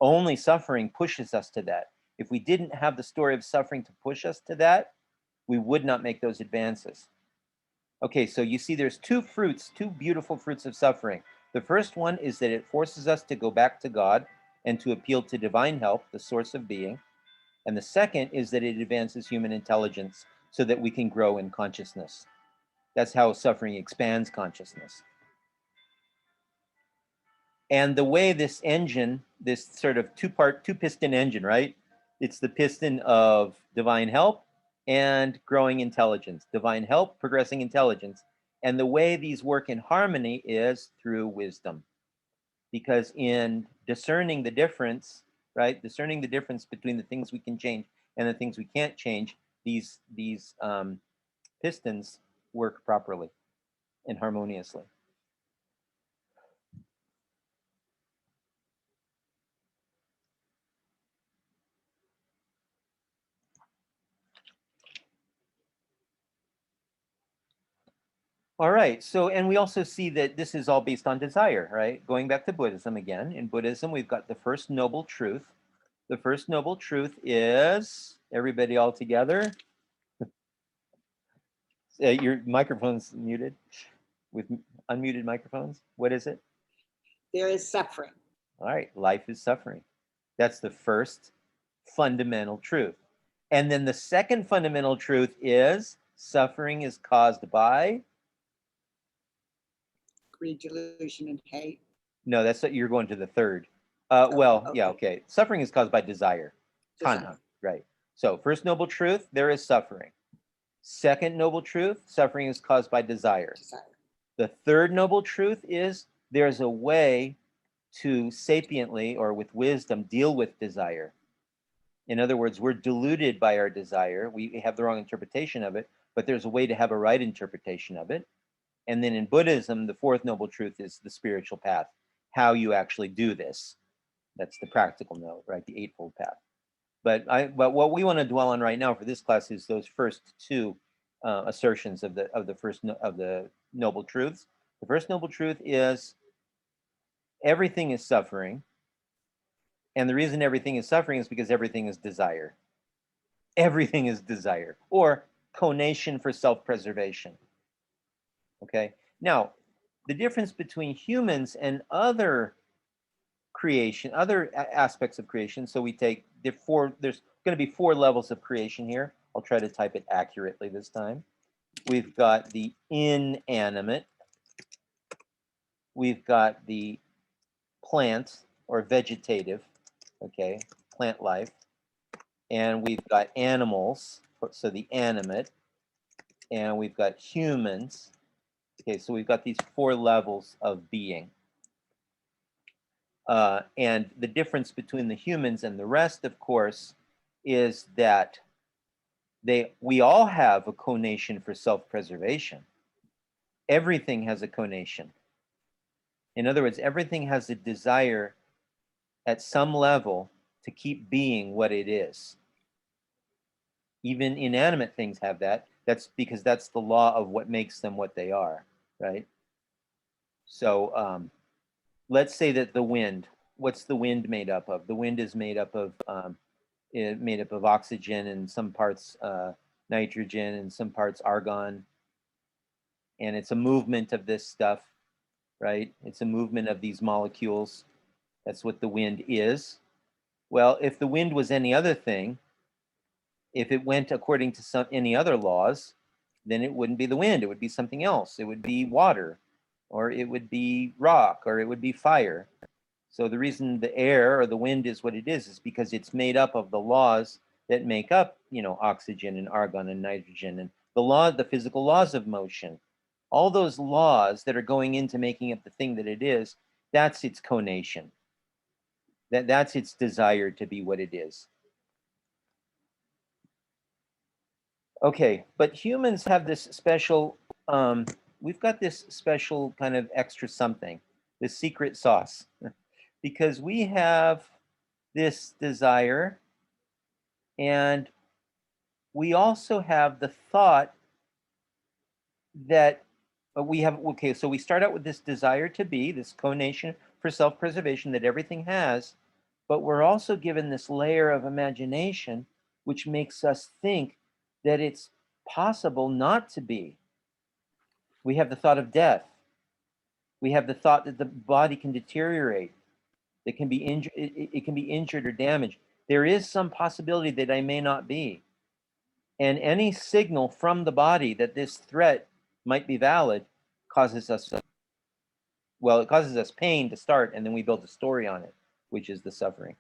Only suffering pushes us to that. If we didn't have the story of suffering to push us to that, we would not make those advances. Okay, so you see there's two beautiful fruits of suffering. The first one is that it forces us to go back to God and to appeal to divine help, the source of being. And the second is that it advances human intelligence so that we can grow in consciousness. That's how suffering expands consciousness. And the way this engine, this sort of two-piston engine, right? It's the piston of divine help and growing intelligence. Divine help, progressing intelligence. And the way these work in harmony is through wisdom. Because in discerning the difference, right? Discerning the difference between the things we can change and the things we can't change, these pistons work properly and harmoniously. All right, so, and we also see that this is all based on desire, right? Going back to Buddhism again. In Buddhism, we've got the first noble truth. The first noble truth is, everybody all together. Your microphone's muted with unmuted microphones. What is it? There is suffering. All right, life is suffering. That's the first fundamental truth. And then the second fundamental truth is suffering is caused by? Greed, delusion, and hate. No, that's what you're going to the third. Well, okay. yeah, okay. Suffering is caused by desire. Tanha, right. So first noble truth, there is suffering. Second noble truth, suffering is caused by desire. The third noble truth is there's a way to sapiently or with wisdom deal with desire. In other words, we're deluded by our desire. We have the wrong interpretation of it, but there's a way to have a right interpretation of it. And then in Buddhism, the fourth noble truth is the spiritual path, how you actually do this. That's the practical note, right? The Eightfold Path. But what we want to dwell on right now for this class is those first two assertions of the noble truths. The first noble truth is everything is suffering, and the reason everything is suffering is because everything is desire. Everything is desire, or conation for self-preservation. Okay. Now, the difference between humans and other creation, other aspects of creation. So we take there's going to be 4 levels of creation here. I'll try to type it accurately this time. We've got the inanimate. We've got the plant or vegetative, okay, plant life. And we've got animals, so the animate. And we've got humans. Okay, so we've got these 4 levels of being. And the difference between the humans and the rest, of course, is that we all have a conation for self-preservation. Everything has a conation. In other words, everything has a desire at some level to keep being what it is. Even inanimate things have that. That's because that's the law of what makes them what they are, right? So let's say that the wind, what's the wind made up of? The wind is made up of oxygen and some parts nitrogen and some parts argon. And it's a movement of this stuff, right? It's a movement of these molecules. That's what the wind is. Well, if the wind was any other thing, if it went according to any other laws, then it wouldn't be the wind. It would be something else. It would be water, or it would be rock, or it would be fire. So the reason the air or the wind is what it is because it's made up of the laws that make up, oxygen and argon and nitrogen and the physical laws of motion. All those laws that are going into making up the thing that it is, that's its conation. That's its desire to be what it is. Okay, but humans have this special, we've got this special kind of extra something, this secret sauce, because we have this desire and we also have the thought that we have, okay, so we start out with this desire to be, this conation for self-preservation that everything has, but we're also given this layer of imagination which makes us think that it's possible not to be. We have the thought of death. We have the thought that the body can deteriorate. It can be injured. It can be injured or damaged. There is some possibility that I may not be. And any signal from the body that this threat might be valid causes us, well, it causes us pain to start, and then we build a story on it, which is the suffering.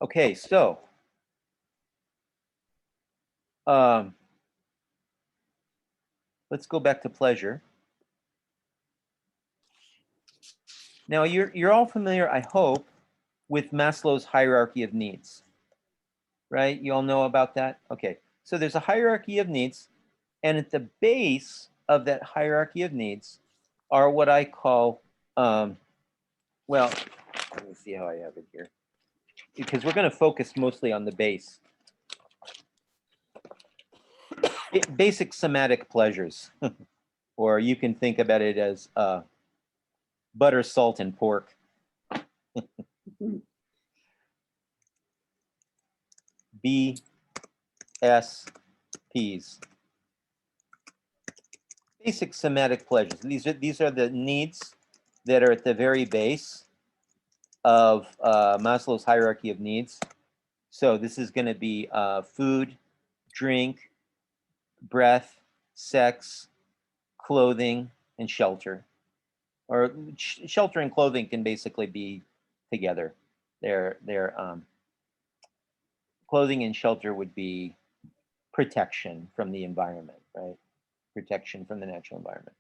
Okay, so let's go back to pleasure. Now, you're all familiar, I hope, with Maslow's hierarchy of needs, right? You all know about that? Okay, so there's a hierarchy of needs, and at the base of that hierarchy of needs are what I call, well, let me see how I have it here, because we're going to focus mostly on the base. Basic somatic pleasures, or you can think about it as butter, salt, and pork. BSPs. Basic somatic pleasures. These are the needs that are at the very base of Maslow's hierarchy of needs. So this is going to be food, drink, breath, sex, clothing, and shelter. Or shelter and clothing can basically be together. They're clothing and shelter would be protection from the environment, right? Protection from the natural environment.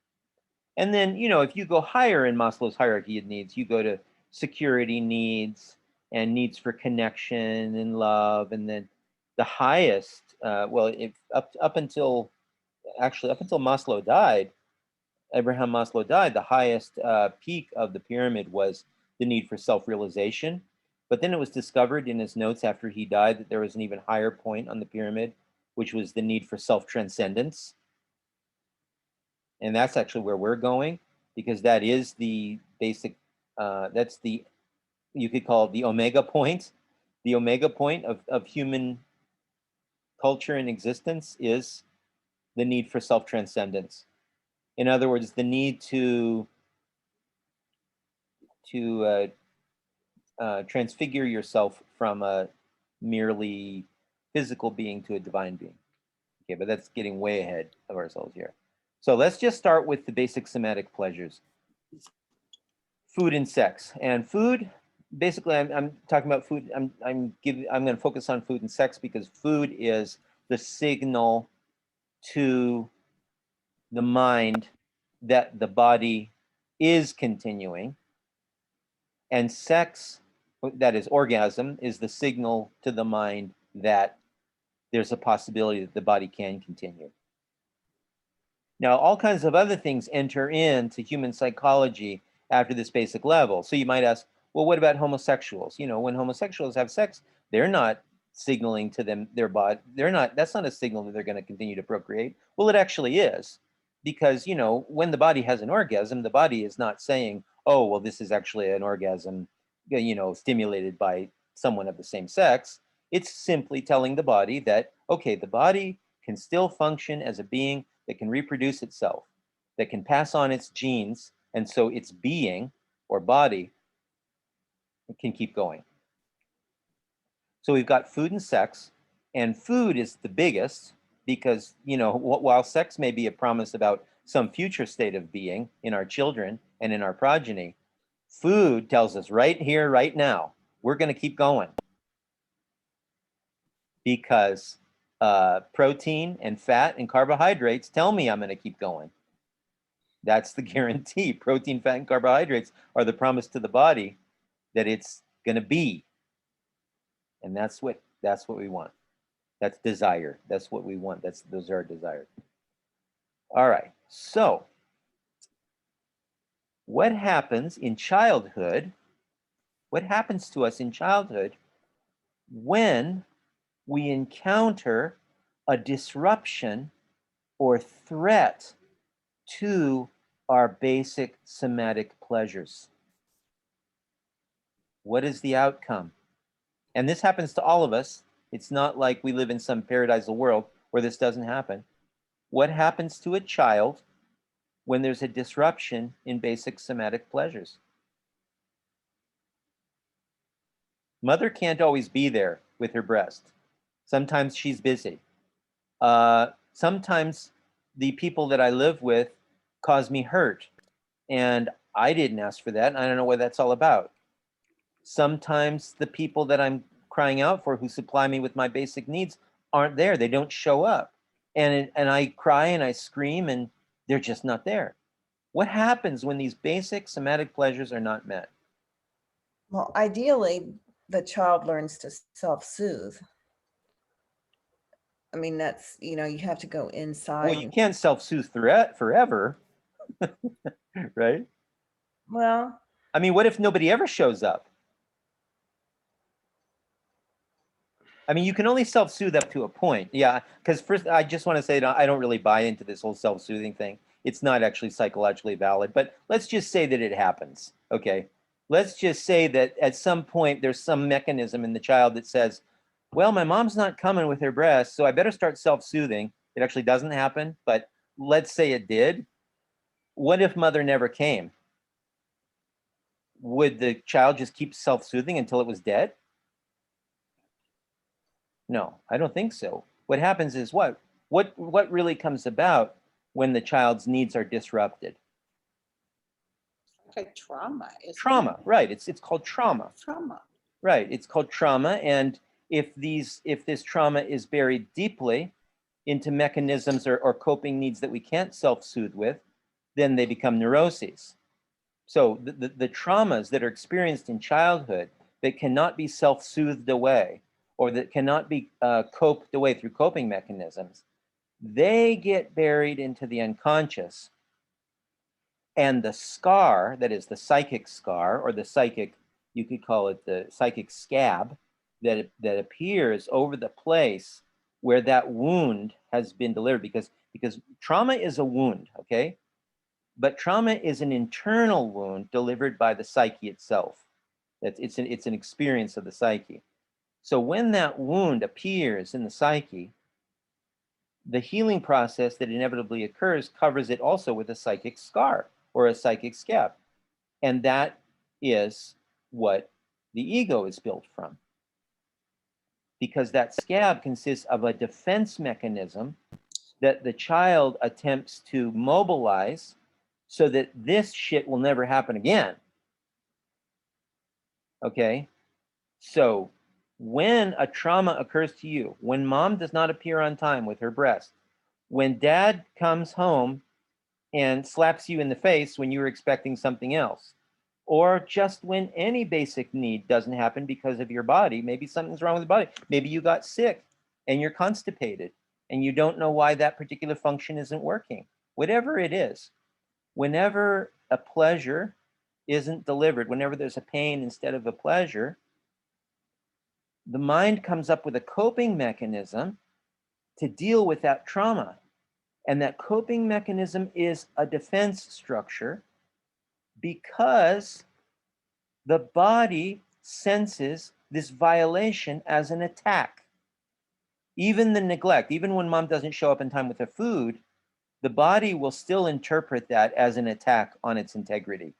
And then, if you go higher in Maslow's hierarchy of needs, you go to security needs and needs for connection and love. And then the highest, up until Maslow died, Abraham Maslow died, the highest peak of the pyramid was the need for self-realization. But then it was discovered in his notes after he died that there was an even higher point on the pyramid, which was the need for self-transcendence. And that's actually where we're going, because that is the basic, you could call it the omega point. The omega point of human culture and existence is the need for self-transcendence. In other words, the need to transfigure yourself from a merely physical being to a divine being. Okay, but that's getting way ahead of ourselves here. So let's just start with the basic somatic pleasures. Food and sex. And food, basically, I'm talking about food. I'm going to focus on food and sex because food is the signal to the mind that the body is continuing, and sex, that is orgasm, is the signal to the mind that there's a possibility that the body can continue. Now, all kinds of other things enter into human psychology after this basic level. So you might ask, well, what about homosexuals? You know, when homosexuals have sex, they're not signaling to them their body. That's not a signal that they're going to continue to procreate. Well, it actually is, because, you know, when the body has an orgasm, the body is not saying, oh, well, this is actually an orgasm, you know, stimulated by someone of the same sex. It's simply telling the body that, okay, the body can still function as a being that can reproduce itself, that can pass on its genes, and so its being or body can keep going. So we've got food and sex, and food is the biggest because, you know, while sex may be a promise about some future state of being in our children and in our progeny, food tells us right here, right now, we're going to keep going because protein and fat and carbohydrates tell me I'm going to keep going. That's the guarantee. Protein, fat, and carbohydrates are the promise to the body that it's going to be. And that's what we want. That's desire. That's what we want. Those are our desires. All right. So what happens in childhood? What happens to us in childhood when we encounter a disruption or threat to our basic somatic pleasures? What is the outcome? And this happens to all of us. It's not like we live in some paradisal world where this doesn't happen. What happens to a child when there's a disruption in basic somatic pleasures? Mother can't always be there with her breast. Sometimes she's busy. Sometimes the people that I live with cause me hurt, and I didn't ask for that, and I don't know what that's all about. Sometimes the people that I'm crying out for, who supply me with my basic needs, aren't there. They don't show up, and I cry and I scream, and they're just not there. What happens when these basic somatic pleasures are not met? Well, ideally, the child learns to self-soothe. I mean, that's, you know, you have to go inside. Well, you can't self-soothe forever, right? Well, I mean, what if nobody ever shows up? I mean, you can only self-soothe up to a point. Yeah, because first, I just want to say that I don't really buy into this whole self-soothing thing. It's not actually psychologically valid, but let's just say that it happens, okay? Let's just say that at some point, there's some mechanism in the child that says, well, my mom's not coming with her breast, so I better start self-soothing. It actually doesn't happen, but let's say it did. What if mother never came? Would the child just keep self-soothing until it was dead? No, I don't think so. What happens is what really comes about when the child's needs are disrupted? Like trauma. Trauma, right? It's called trauma. Trauma. Right. It's called trauma, and if this trauma is buried deeply into mechanisms or coping needs that we can't self-soothe with, then they become neuroses. So the traumas that are experienced in childhood that cannot be self-soothed away, or that cannot be coped away through coping mechanisms, they get buried into the unconscious. And the scar, that is the psychic scar, or the psychic, you could call it the psychic scab, that appears over the place where that wound has been delivered, because trauma is a wound, okay? But trauma is an internal wound delivered by the psyche itself. It's an experience of the psyche. So when that wound appears in the psyche, the healing process that inevitably occurs covers it also with a psychic scar or a psychic scab. And that is what the ego is built from. Because that scab consists of a defense mechanism that the child attempts to mobilize so that this shit will never happen again. Okay? So when a trauma occurs to you, when mom does not appear on time with her breast, when dad comes home and slaps you in the face when you were expecting something else, or just when any basic need doesn't happen because of your body, maybe something's wrong with the body, maybe you got sick and you're constipated and you don't know why that particular function isn't working. whatever it is, whenever a pleasure isn't delivered, whenever there's a pain instead of a pleasure, the mind comes up with a coping mechanism to deal with that trauma. And that coping mechanism is a defense structure because the body senses this violation as an attack. Even the neglect, even when mom doesn't show up in time with her food, the body will still interpret that as an attack on its integrity,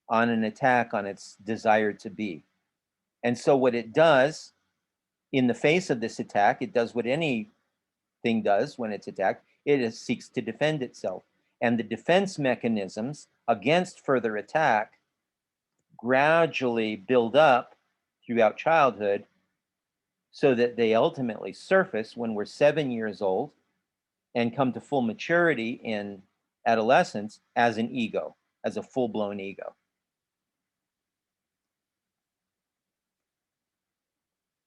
on an attack on its desire to be. And so what it does in the face of this attack, it does what anything does when it's attacked. It seeks to defend itself. And the defense mechanisms against further attack gradually build up throughout childhood so that they ultimately surface when we're 7 years old and come to full maturity in adolescence as an ego, as a full-blown ego.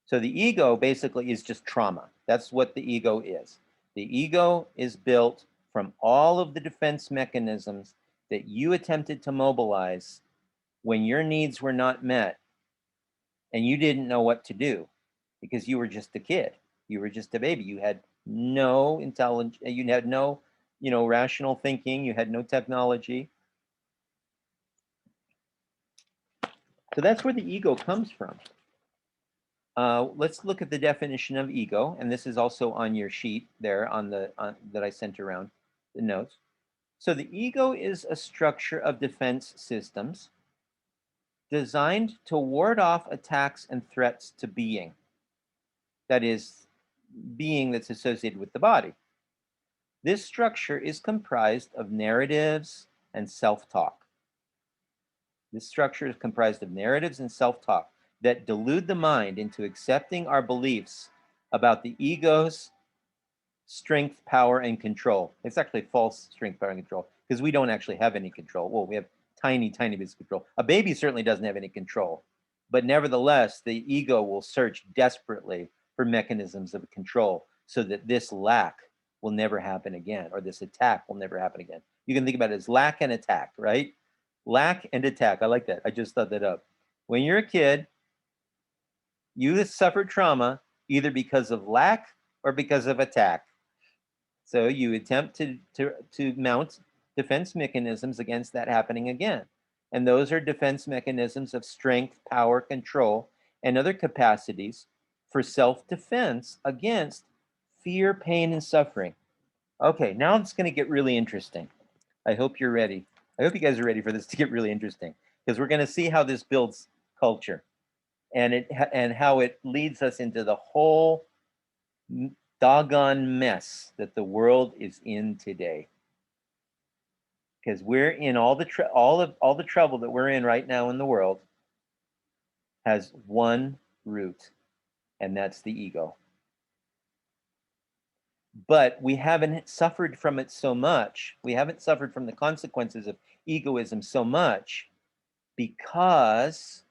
So the ego basically is just trauma. That's what the ego is. The ego is built from all of the defense mechanisms that you attempted to mobilize when your needs were not met and you didn't know what to do because you were just a kid. You were just a baby. You had no intelligence, you had no, rational thinking, you had no technology. So that's where the ego comes from. Let's look at the definition of ego, and this is also on your sheet there that I sent around the notes. So the ego is a structure of defense systems designed to ward off attacks and threats to being. That is, being that's associated with the body. This structure is comprised of narratives and self-talk. This structure is comprised of narratives and self-talk that delude the mind into accepting our beliefs about the ego's strength, power, and control. It's actually false strength, power, and control because we don't actually have any control. Well, we have tiny, tiny bits of control. A baby certainly doesn't have any control, but nevertheless, the ego will search desperately for mechanisms of control so that this lack will never happen again, or this attack will never happen again. You can think about it as lack and attack, right? Lack and attack. I like that. I just thought that up. When you're a kid, you suffered trauma either because of lack or because of attack. So you attempt to mount defense mechanisms against that happening again. And those are defense mechanisms of strength, power, control, and other capacities for self-defense against fear, pain, and suffering. Okay, now it's going to get really interesting. I hope you're ready. I hope you guys are ready for this to get really interesting, because we're going to see how this builds culture and how it leads us into the whole doggone mess that the world is in today. Because we're in all the trouble that we're in right now in the world has one root, and that's the ego. But we haven't suffered from it so much. We haven't suffered from the consequences of egoism so much because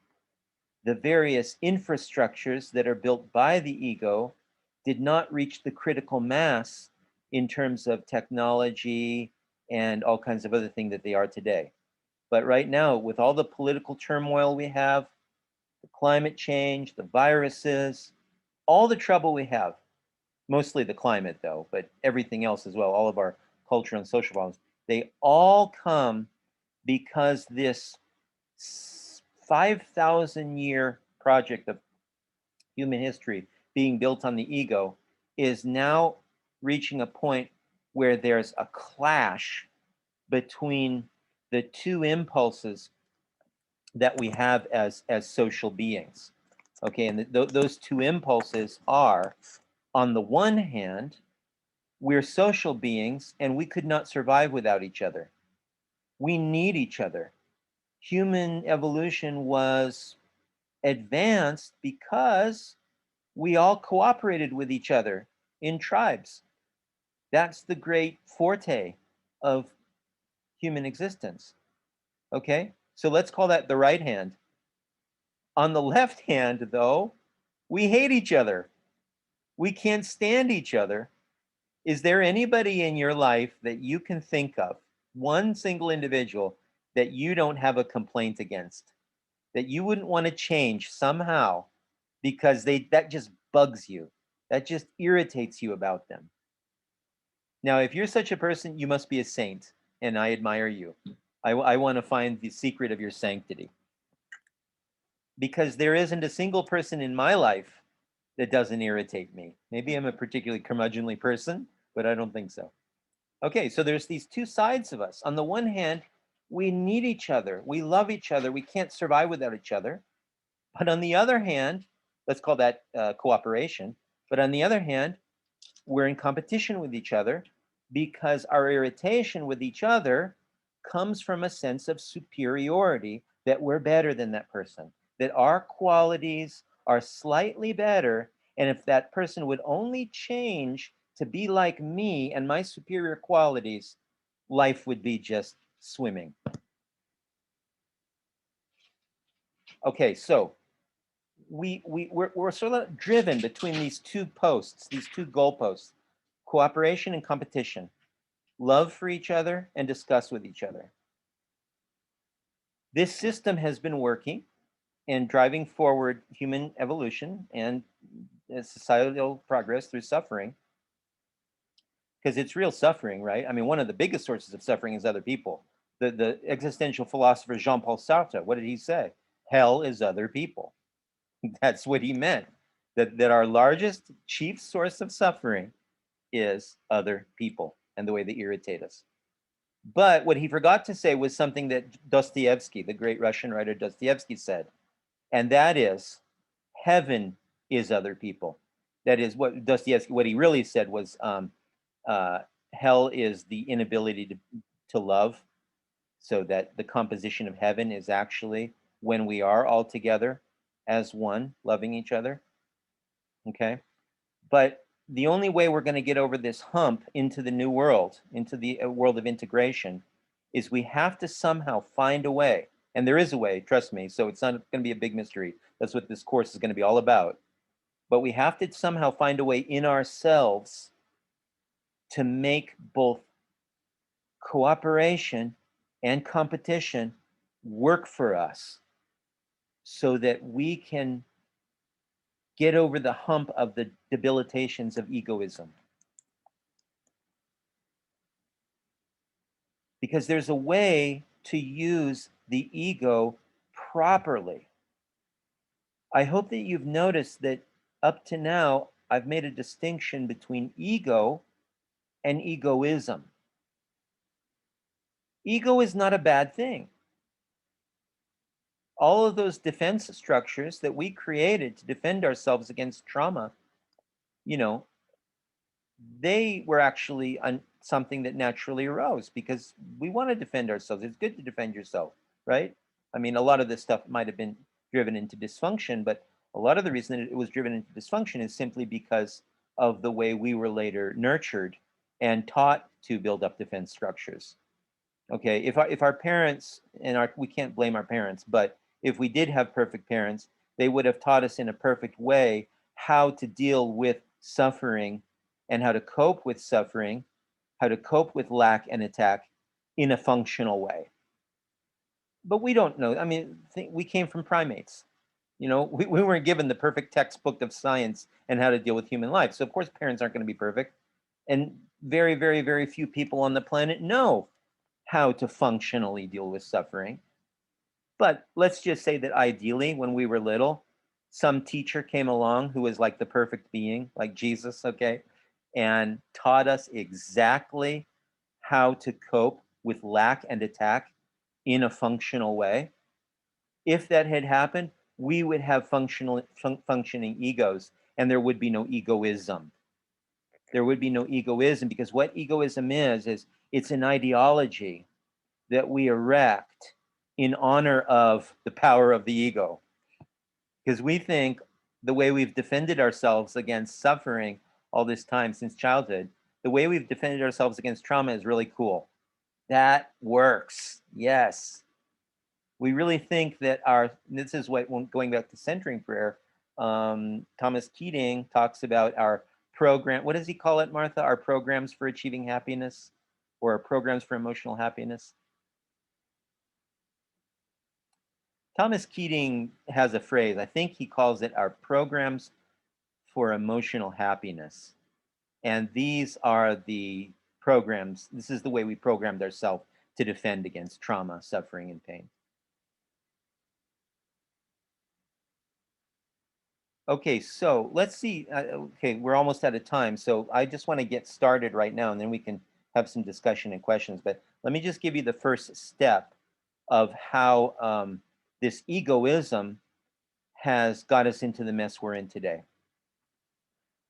the various infrastructures that are built by the ego did not reach the critical mass in terms of technology and all kinds of other things that they are today. But right now, with all the political turmoil we have, the climate change, the viruses, all the trouble we have, mostly the climate though, but everything else as well, all of our cultural and social problems, they all come because this 5,000-year project of human history being built on the ego is now reaching a point where there's a clash between the two impulses that we have as social beings. Okay, and those two impulses are, on the one hand, we're social beings and we could not survive without each other. We need each other. Human evolution was advanced because we all cooperated with each other in tribes. That's the great forte of human existence. Okay, so let's call that the right hand. On the left hand, though, we hate each other. We can't stand each other. Is there anybody in your life that you can think of, one single individual that you don't have a complaint against, that you wouldn't want to change somehow because that just bugs you, that just irritates you about them? Now, if you're such a person, you must be a saint, and I admire you. I want to find the secret of your sanctity, because there isn't a single person in my life that doesn't irritate me. Maybe I'm a particularly curmudgeonly person, but I don't think so. Okay, so there's these two sides of us. On the one hand, we need each other. We love each other. We can't survive without each other. But on the other hand, let's call that cooperation. But on the other hand, we're in competition with each other because our irritation with each other comes from a sense of superiority, that we're better than that person, that our qualities are slightly better. And if that person would only change to be like me and my superior qualities, life would be just swimming. Okay, so we're sort of driven between these two posts, these two goalposts: cooperation and competition, love for each other and discuss with each other. This system has been working and driving forward human evolution and societal progress through suffering, because it's real suffering, right? I mean, one of the biggest sources of suffering is other people. The existential philosopher Jean-Paul Sartre, what did he say? Hell is other people. That's what he meant. That our largest, chief source of suffering is other people and the way they irritate us. But what he forgot to say was something that Dostoevsky, the great Russian writer Dostoevsky, said, and that is, heaven is other people. That is what Dostoevsky, what he really said was, hell is the inability to love, so that the composition of heaven is actually when we are all together as one, loving each other. Okay? But the only way we're going to get over this hump into the new world, into the world of integration, is we have to somehow find a way. And there is a way, trust me, so it's not going to be a big mystery. That's what this course is going to be all about. But we have to somehow find a way in ourselves to make both cooperation and competition work for us, so that we can get over the hump of the debilitations of egoism. Because there's a way to use the ego properly. I hope that you've noticed that up to now, I've made a distinction between ego and egoism. Ego is not a bad thing. All of those defense structures that we created to defend ourselves against trauma, they were actually something that naturally arose because we want to defend ourselves. It's good to defend yourself, right? I mean, a lot of this stuff might have been driven into dysfunction, but a lot of the reason it was driven into dysfunction is simply because of the way we were later nurtured and taught to build up defense structures. Okay, if our parents, and we can't blame our parents, but if we did have perfect parents, they would have taught us in a perfect way how to deal with suffering and how to cope with suffering, how to cope with lack and attack in a functional way. But we don't know. I mean, we came from primates. We weren't given the perfect textbook of science and how to deal with human life. So of course, parents aren't going to be perfect. And very, very, very few people on the planet know how to functionally deal with suffering. But let's just say that ideally, when we were little, some teacher came along who was like the perfect being, like Jesus, okay, and taught us exactly how to cope with lack and attack in a functional way. If that had happened, we would have functioning egos, and there would be no egoism. There would be no egoism, because what egoism is it's an ideology that we erect in honor of the power of the ego. Because we think the way we've defended ourselves against suffering all this time since childhood, the way we've defended ourselves against trauma is really cool. That works. Yes. We really think that this is what, going back to centering prayer, Thomas Keating talks about our program, what does he call it, Martha? Our programs for achieving happiness, or our programs for emotional happiness? Thomas Keating has a phrase, I think he calls it our programs for emotional happiness. And these are the programs, this is the way we programmed ourselves to defend against trauma, suffering, and pain. Okay, so let's see. Okay, we're almost out of time. So I just want to get started right now, and then we can have some discussion and questions. But let me just give you the first step of how this egoism has got us into the mess we're in today.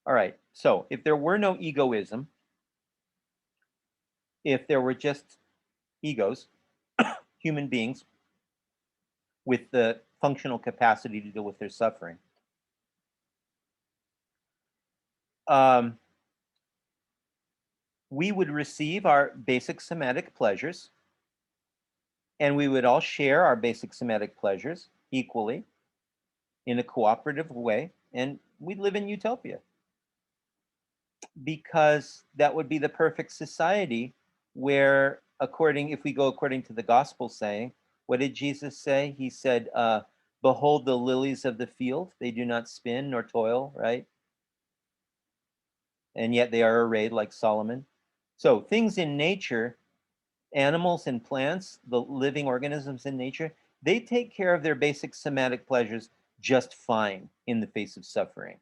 All right, so if there were no egoism, if there were just egos, human beings with the functional capacity to deal with their suffering, we would receive our basic somatic pleasures, and we would all share our basic somatic pleasures equally in a cooperative way, and we'd live in utopia, because that would be the perfect society where, if we go according to the gospel saying, what did Jesus say? He said, behold the lilies of the field, they do not spin nor toil, right? And yet they are arrayed like Solomon. So things in nature, animals and plants, the living organisms in nature, they take care of their basic somatic pleasures just fine in the face of suffering.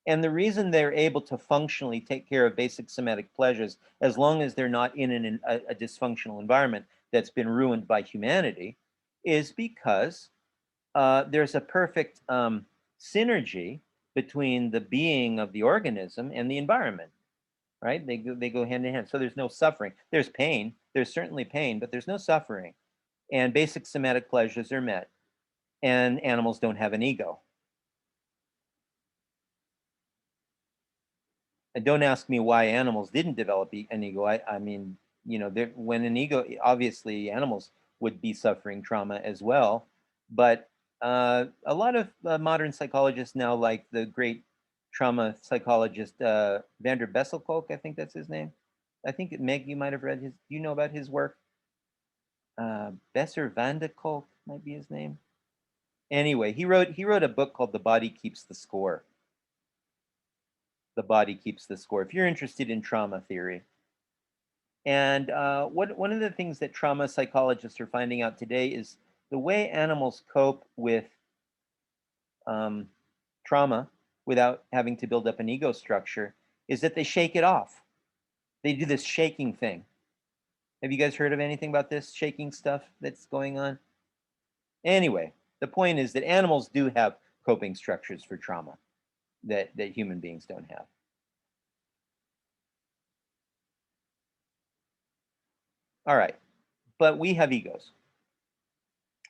And the reason they're able to functionally take care of basic somatic pleasures, as long as they're not in a dysfunctional environment that's been ruined by humanity, is because there's a perfect synergy between the being of the organism and the environment, right? They go hand in hand. So there's no suffering. There's pain. There's certainly pain, but there's no suffering. And basic somatic pleasures are met. And animals don't have an ego. And don't ask me why animals didn't develop an ego. I mean, you know, when an ego, obviously animals would be suffering trauma as well. But a lot of modern psychologists now, like the great trauma psychologist Vander Besselkolk, I think that's his name. I think Meg, you might have read his. Do you know about his work? Besser van de Kolk might be his name. Anyway, he wrote a book called The Body Keeps the Score. The Body Keeps the Score, if you're interested in trauma theory. And one of the things that trauma psychologists are finding out today is the way animals cope with trauma without having to build up an ego structure is that they shake it off. They do this shaking thing. Have you guys heard of anything about this shaking stuff that's going on? Anyway, the point is that animals do have coping structures for trauma that human beings don't have. All right, but we have egos.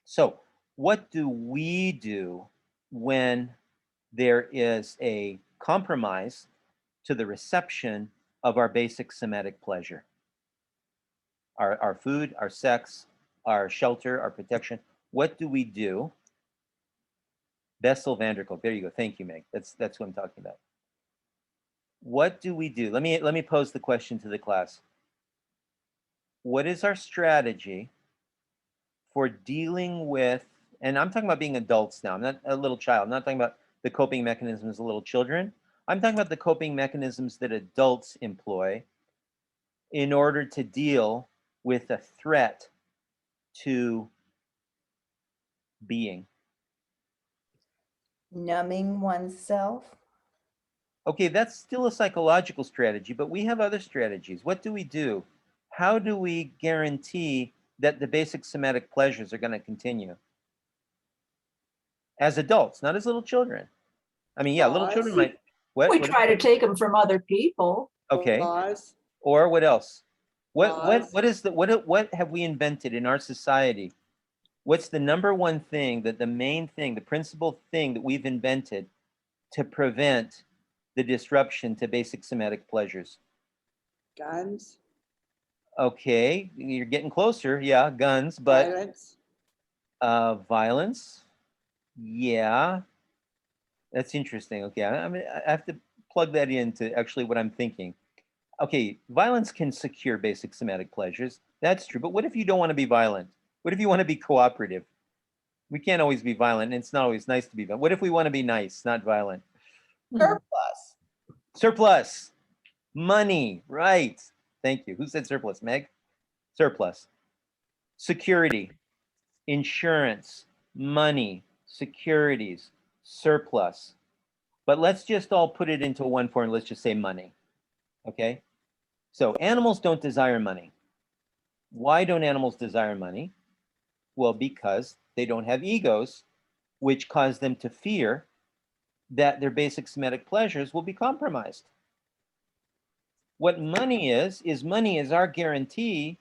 So what do we do when there is a compromise to the reception of our basic somatic pleasure? Our food, our sex, our shelter, our protection. What do we do? Bessel van der Kolk. There you go. Thank you, Meg. That's what I'm talking about. What do we do? Let me pose the question to the class. What is our strategy for dealing with, and I'm talking about being adults now, I'm not a little child, I'm not talking about the coping mechanisms of little children. I'm talking about the coping mechanisms that adults employ in order to deal with a threat to being. Numbing oneself. Okay, that's still a psychological strategy, but we have other strategies. What do we do? How do we guarantee that the basic somatic pleasures are going to continue? As adults, not as little children. I mean, yeah, little children might. We try to take them from other people. Okay. Laws. Or what else? Laws. What have we invented in our society? What's the number one thing, the main thing, the principal thing that we've invented to prevent the disruption to basic somatic pleasures? Guns. Okay, you're getting closer. Yeah, guns, but Violence. Violence. Yeah, that's interesting. Okay, I have to plug that into actually what I'm thinking. Okay, violence can secure basic somatic pleasures. That's true. But what if you don't want to be violent? What if you want to be cooperative? We can't always be violent, and it's not always nice to be violent. What if we want to be nice, not violent? Surplus. Surplus, money, right. Thank you. Who said surplus? Meg? Surplus. Security, insurance, money, securities, surplus. But let's just all put it into one form. Let's just say money. Okay? So animals don't desire money. Why don't animals desire money? Well, because they don't have egos, which cause them to fear that their basic somatic pleasures will be compromised. What money is money is our guarantee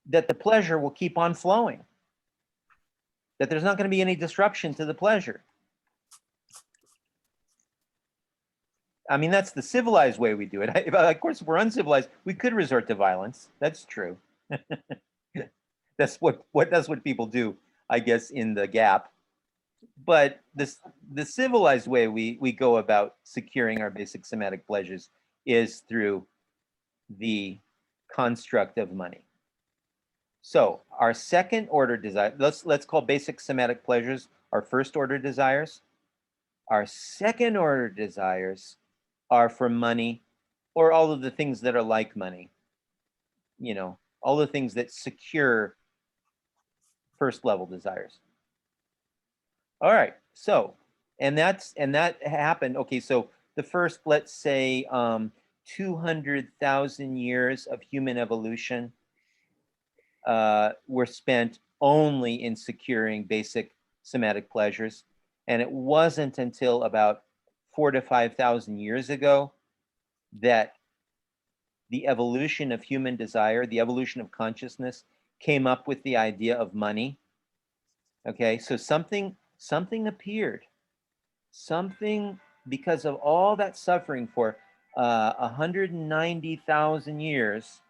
that the pleasure will keep on flowing, that there's not going to be any disruption to the pleasure. I mean, that's the civilized way we do it. Of course, if we're uncivilized, we could resort to violence. That's true. That's what people do, I guess, in the gap. But the civilized way we go about securing our basic somatic pleasures is through the construct of money. So our second order desire, let's call basic somatic pleasures our first order desires. Our second order desires are for money, or all of the things that are like money. You know, all the things that secure first level desires. All right, so, and that happened, okay, so the first, let's say, 200,000 years of human evolution were spent only in securing basic somatic pleasures. And it wasn't until about 4,000 to 5,000 years ago that the evolution of human desire, the evolution of consciousness, came up with the idea of money. Okay, so something appeared, something, because of all that suffering for 190,000 years,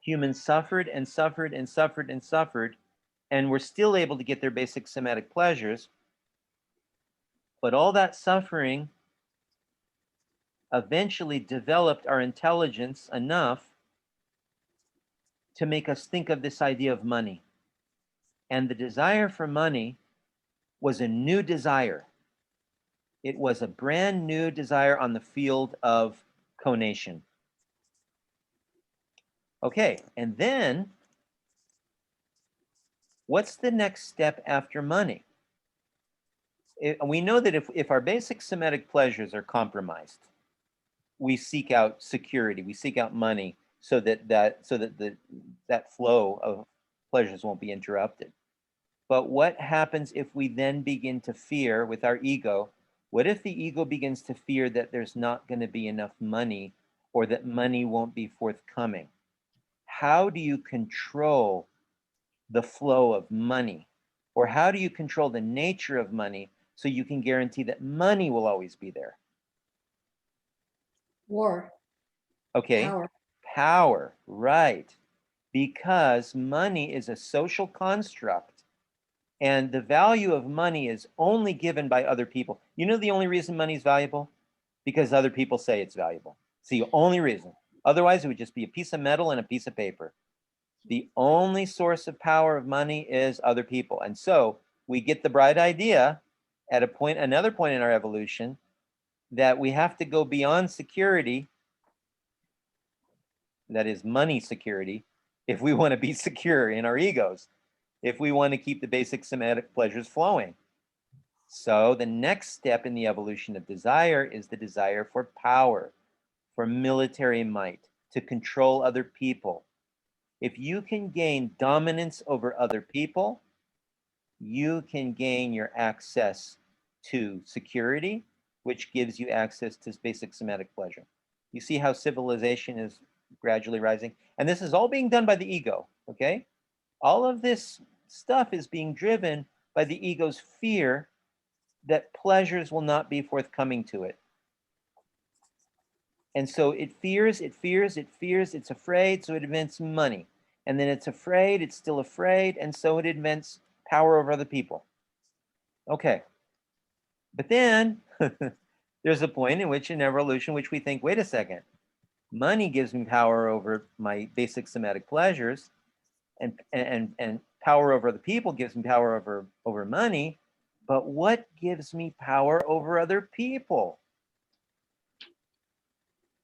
humans suffered and suffered and suffered and suffered, and were still able to get their basic somatic pleasures. But all that suffering eventually developed our intelligence enough to make us think of this idea of money. And the desire for money was a new desire. It was a brand new desire on the field of conation. Okay, and then what's the next step after money? We know that if our basic somatic pleasures are compromised, we seek out security, we seek out money, so that flow of pleasures won't be interrupted. But what happens if we then begin to fear with our ego? What if the ego begins to fear that there's not going to be enough money, or that money won't be forthcoming? How do you control the flow of money? Or how do you control the nature of money so you can guarantee that money will always be there? War. Okay. Power, right. Because money is a social construct, and the value of money is only given by other people. You know the only reason money is valuable? Because other people say it's valuable. It's the only reason. Otherwise, it would just be a piece of metal and a piece of paper. The only source of power of money is other people. And so we get the bright idea at another point in our evolution, that we have to go beyond security, that is money security, if we want to be secure in our egos, if we want to keep the basic somatic pleasures flowing. So the next step in the evolution of desire is the desire for power, for military might, to control other people. If you can gain dominance over other people, you can gain your access to security, which gives you access to basic somatic pleasure. You see how civilization is gradually rising? And this is all being done by the ego, okay? All of this stuff is being driven by the ego's fear that pleasures will not be forthcoming to it. And so it fears, it's afraid, so it invents money. And then it's afraid, it's still afraid, and so it invents power over other people. Okay. But then There's a point in which in evolution, which we think, wait a second, money gives me power over my basic somatic pleasures, and power over other people gives me power over money. But what gives me power over other people?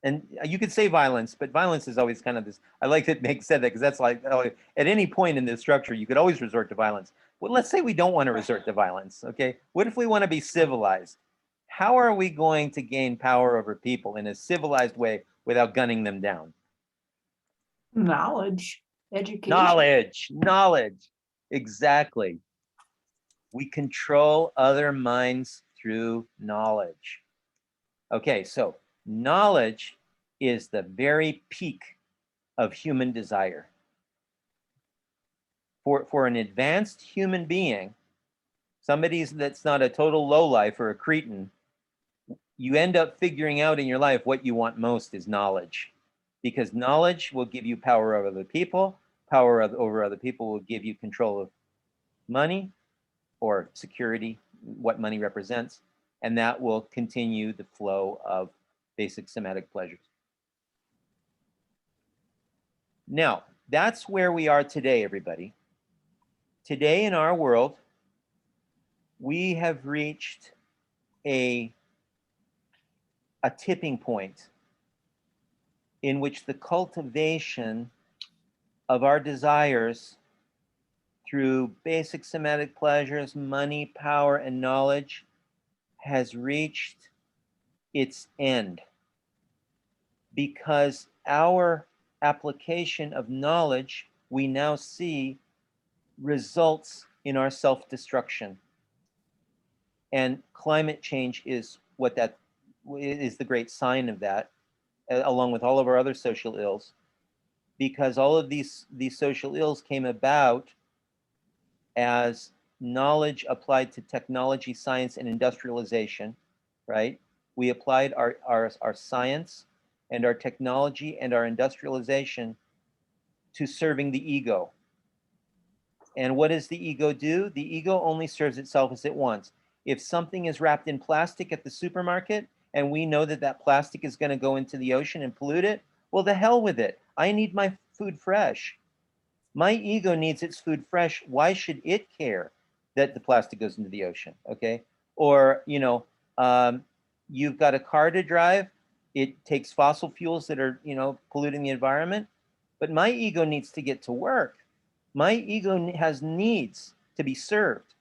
And you could say violence, but violence is always kind of this. I like that Meg said that, because that's like, oh, at any point in this structure, you could always resort to violence. Well, let's say we don't want to resort to violence, okay? What if we want to be civilized? How are we going to gain power over people in a civilized way without gunning them down? Knowledge, education. Knowledge, exactly. We control other minds through knowledge. Okay, so knowledge is the very peak of human desire. For an advanced human being, somebody that's not a total lowlife or a cretin, you end up figuring out in your life what you want most is knowledge. Because knowledge will give you power over other people. Power over other people will give you control of money or security, what money represents, and that will continue the flow of basic somatic pleasures. Now, that's where we are today, everybody. Today in our world, we have reached a tipping point in which the cultivation of our desires through basic somatic pleasures, money, power, and knowledge has reached its end, because our application of knowledge, we now see, results in our self-destruction. And climate change is what that is, the great sign of that, along with all of our other social ills, because all of these social ills came about as knowledge applied to technology, science, and industrialization, right? We applied our science and our technology and our industrialization to serving the ego. And what does the ego do? The ego only serves itself as it wants. If something is wrapped in plastic at the supermarket, and we know that that plastic is going to go into the ocean and pollute it, well, the hell with it. I need my food fresh. My ego needs its food fresh. Why should it care that the plastic goes into the ocean? Okay. Or, you've got a car to drive. It takes fossil fuels that are, polluting the environment. But my ego needs to get to work. My ego has needs to be served.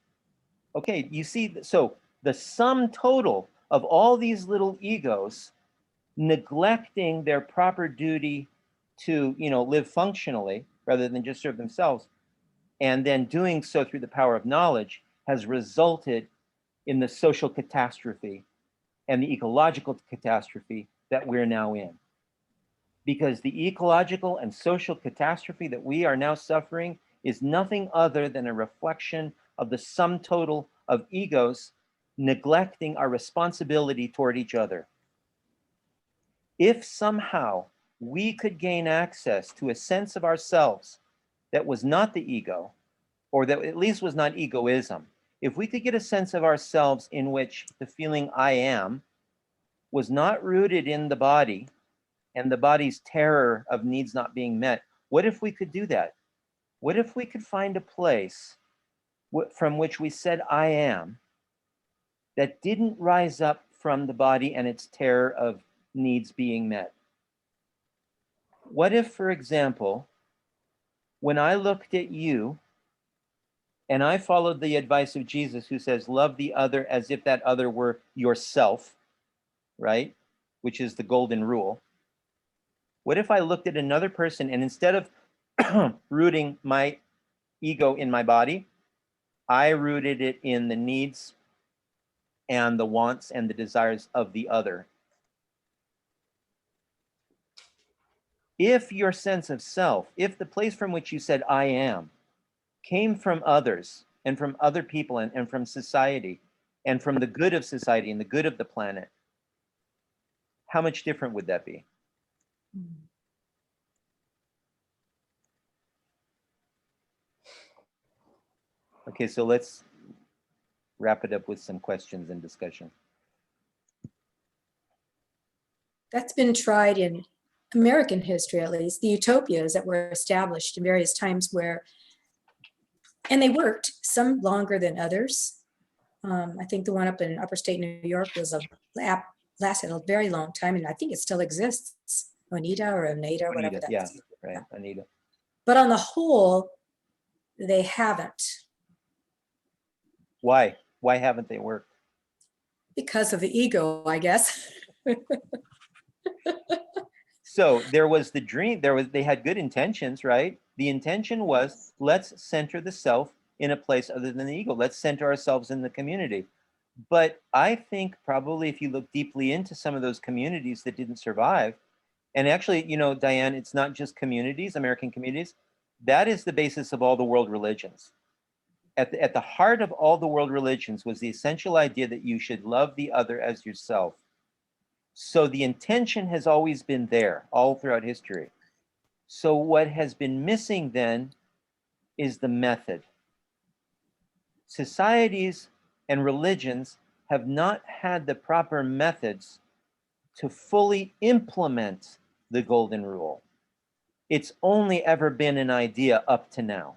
Okay. You see, so the sum total of all these little egos neglecting their proper duty to, live functionally rather than just serve themselves, and then doing so through the power of knowledge, has resulted in the social catastrophe and the ecological catastrophe that we're now in. Because the ecological and social catastrophe that we are now suffering is nothing other than a reflection of the sum total of egos neglecting our responsibility toward each other. If somehow we could gain access to a sense of ourselves that was not the ego, or that at least was not egoism, if we could get a sense of ourselves in which the feeling I am was not rooted in the body and the body's terror of needs not being met, what if we could do that? What if we could find a place from which we said I am, that didn't rise up from the body and its terror of needs being met? What if, for example, when I looked at you and I followed the advice of Jesus, who says, love the other as if that other were yourself, right? Which is the golden rule. What if I looked at another person and instead of rooting my ego in my body, I rooted it in the needs and the wants and the desires of the other? If your sense of self, if the place from which you said I am, came from others and from other people and from society and from the good of society and the good of the planet, how much different would that be? Okay, so let's wrap it up with some questions and discussion. That's been tried in American history, at least, the utopias that were established in various times where, and they worked, some longer than others. I think the one up in upper state New York was lasted a very long time, and I think it still exists. Oneida or Oneida, or whatever Anita, that yeah, is. right, Anita. But on the whole, they haven't, Why? Why haven't they worked? because of the ego, I guess. So there was the dream, they had good intentions, right? The intention was, let's center the self in a place other than the ego. Let's center ourselves in the community. But I think probably if you look deeply into some of those communities that didn't survive, and actually, you know, Diane, it's not just communities, American communities, that is the basis of all the world religions. At the heart of all the world religions was the essential idea that you should love the other as yourself. So the intention has always been there all throughout history. So what has been missing then is the method. Societies and religions have not had the proper methods to fully implement the golden rule. It's only ever been an idea up to now.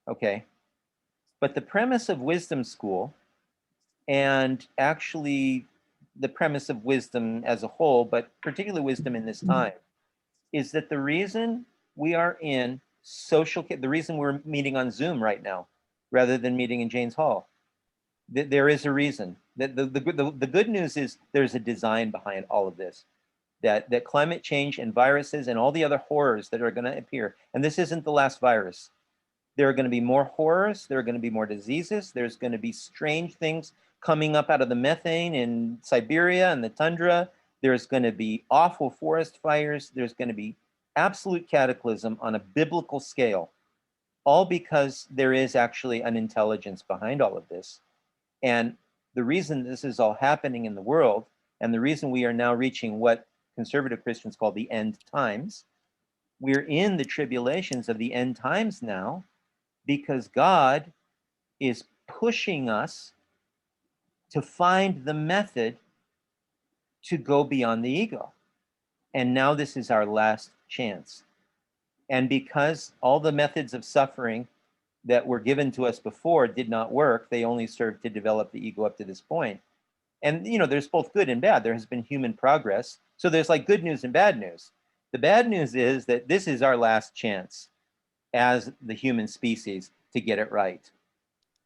Okay. But the premise of wisdom school, and actually the premise of wisdom as a whole, but particularly wisdom in this time, is that the reason we are in the reason we're meeting on Zoom right now, rather than meeting in Jane's Hall, there is a reason. The good news is there's a design behind all of this. That climate change and viruses and all the other horrors that are going to appear, and this isn't the last virus. There are going to be more horrors. There are going to be more diseases. There's going to be strange things coming up out of the methane in Siberia and the tundra. There's going to be awful forest fires. There's going to be absolute cataclysm on a biblical scale, all because there is actually an intelligence behind all of this. And the reason this is all happening in the world, and the reason we are now reaching what conservative Christians call the end times, we're in the tribulations of the end times now, because God is pushing us to find the method to go beyond the ego. And now this is our last chance. And because all the methods of suffering that were given to us before did not work, they only served to develop the ego up to this point. And, you know, there's both good and bad. There has been human progress. So there's like good news and bad news. The bad news is that this is our last chance as the human species to get it right.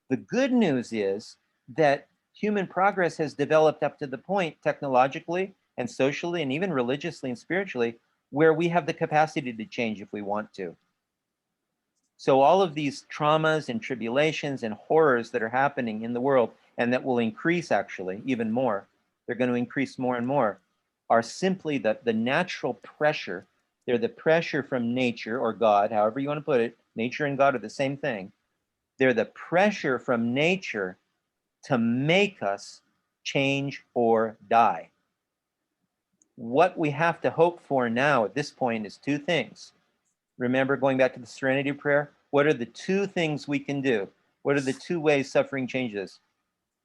The good news is that human progress has developed up to the point technologically and socially and even religiously and spiritually where we have the capacity to change if we want to. So all of these traumas and tribulations and horrors that are happening in the world, and that will increase actually even more, they're going to increase more and more, are simply the natural pressure. They're the pressure from nature or God, however you want to put it. Nature and God are the same thing. They're the pressure from nature to make us change or die. What we have to hope for now at this point is two things. Remember, going back to the Serenity Prayer, what are the two things we can do? What are the two ways suffering changes?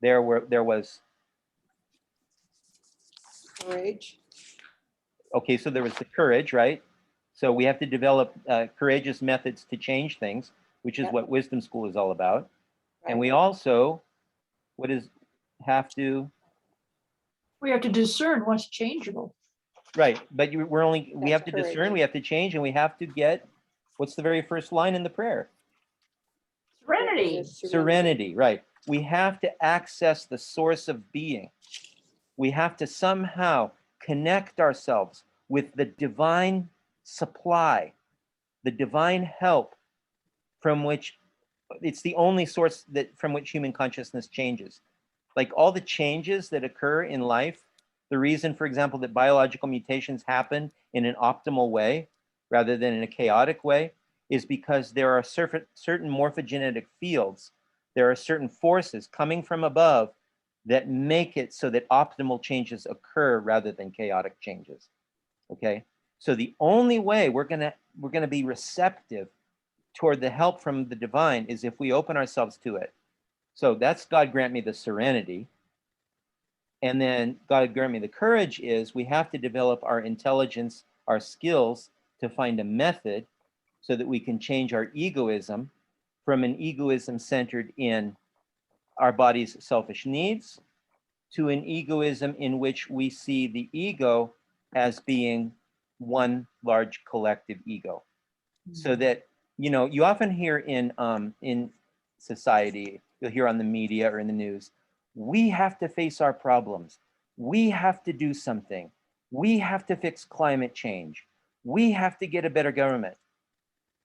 There was. Courage. Okay, so there was the courage, right? So we have to develop courageous methods to change things, which is Yep. what wisdom school is all about. And Right. we also, have to, We have to discern what's changeable. right, but we That's have to discern, courage. we have to change, and we have to get, what's the very first line in the prayer? Serenity. Serenity, right. We have to access the source of being. We have to somehow connect ourselves with the divine supply, the divine help from which it's the only source from which human consciousness changes. Like all the changes that occur in life, the reason, for example, that biological mutations happen in an optimal way rather than in a chaotic way is because there are certain morphogenetic fields. There are certain forces coming from above that make it so that optimal changes occur rather than chaotic changes. Okay? So the only way we're gonna be receptive toward the help from the divine is if we open ourselves to it. So that's God grant me the serenity. And then God grant me the courage is we have to develop our intelligence, our skills to find a method so that we can change our egoism from an egoism centered in our body's selfish needs to an egoism in which we see the ego as being one large collective ego. So that, you know, you often hear in society, you'll hear on the media or in the news, we have to face our problems. We have to do something. We have to fix climate change. We have to get a better government.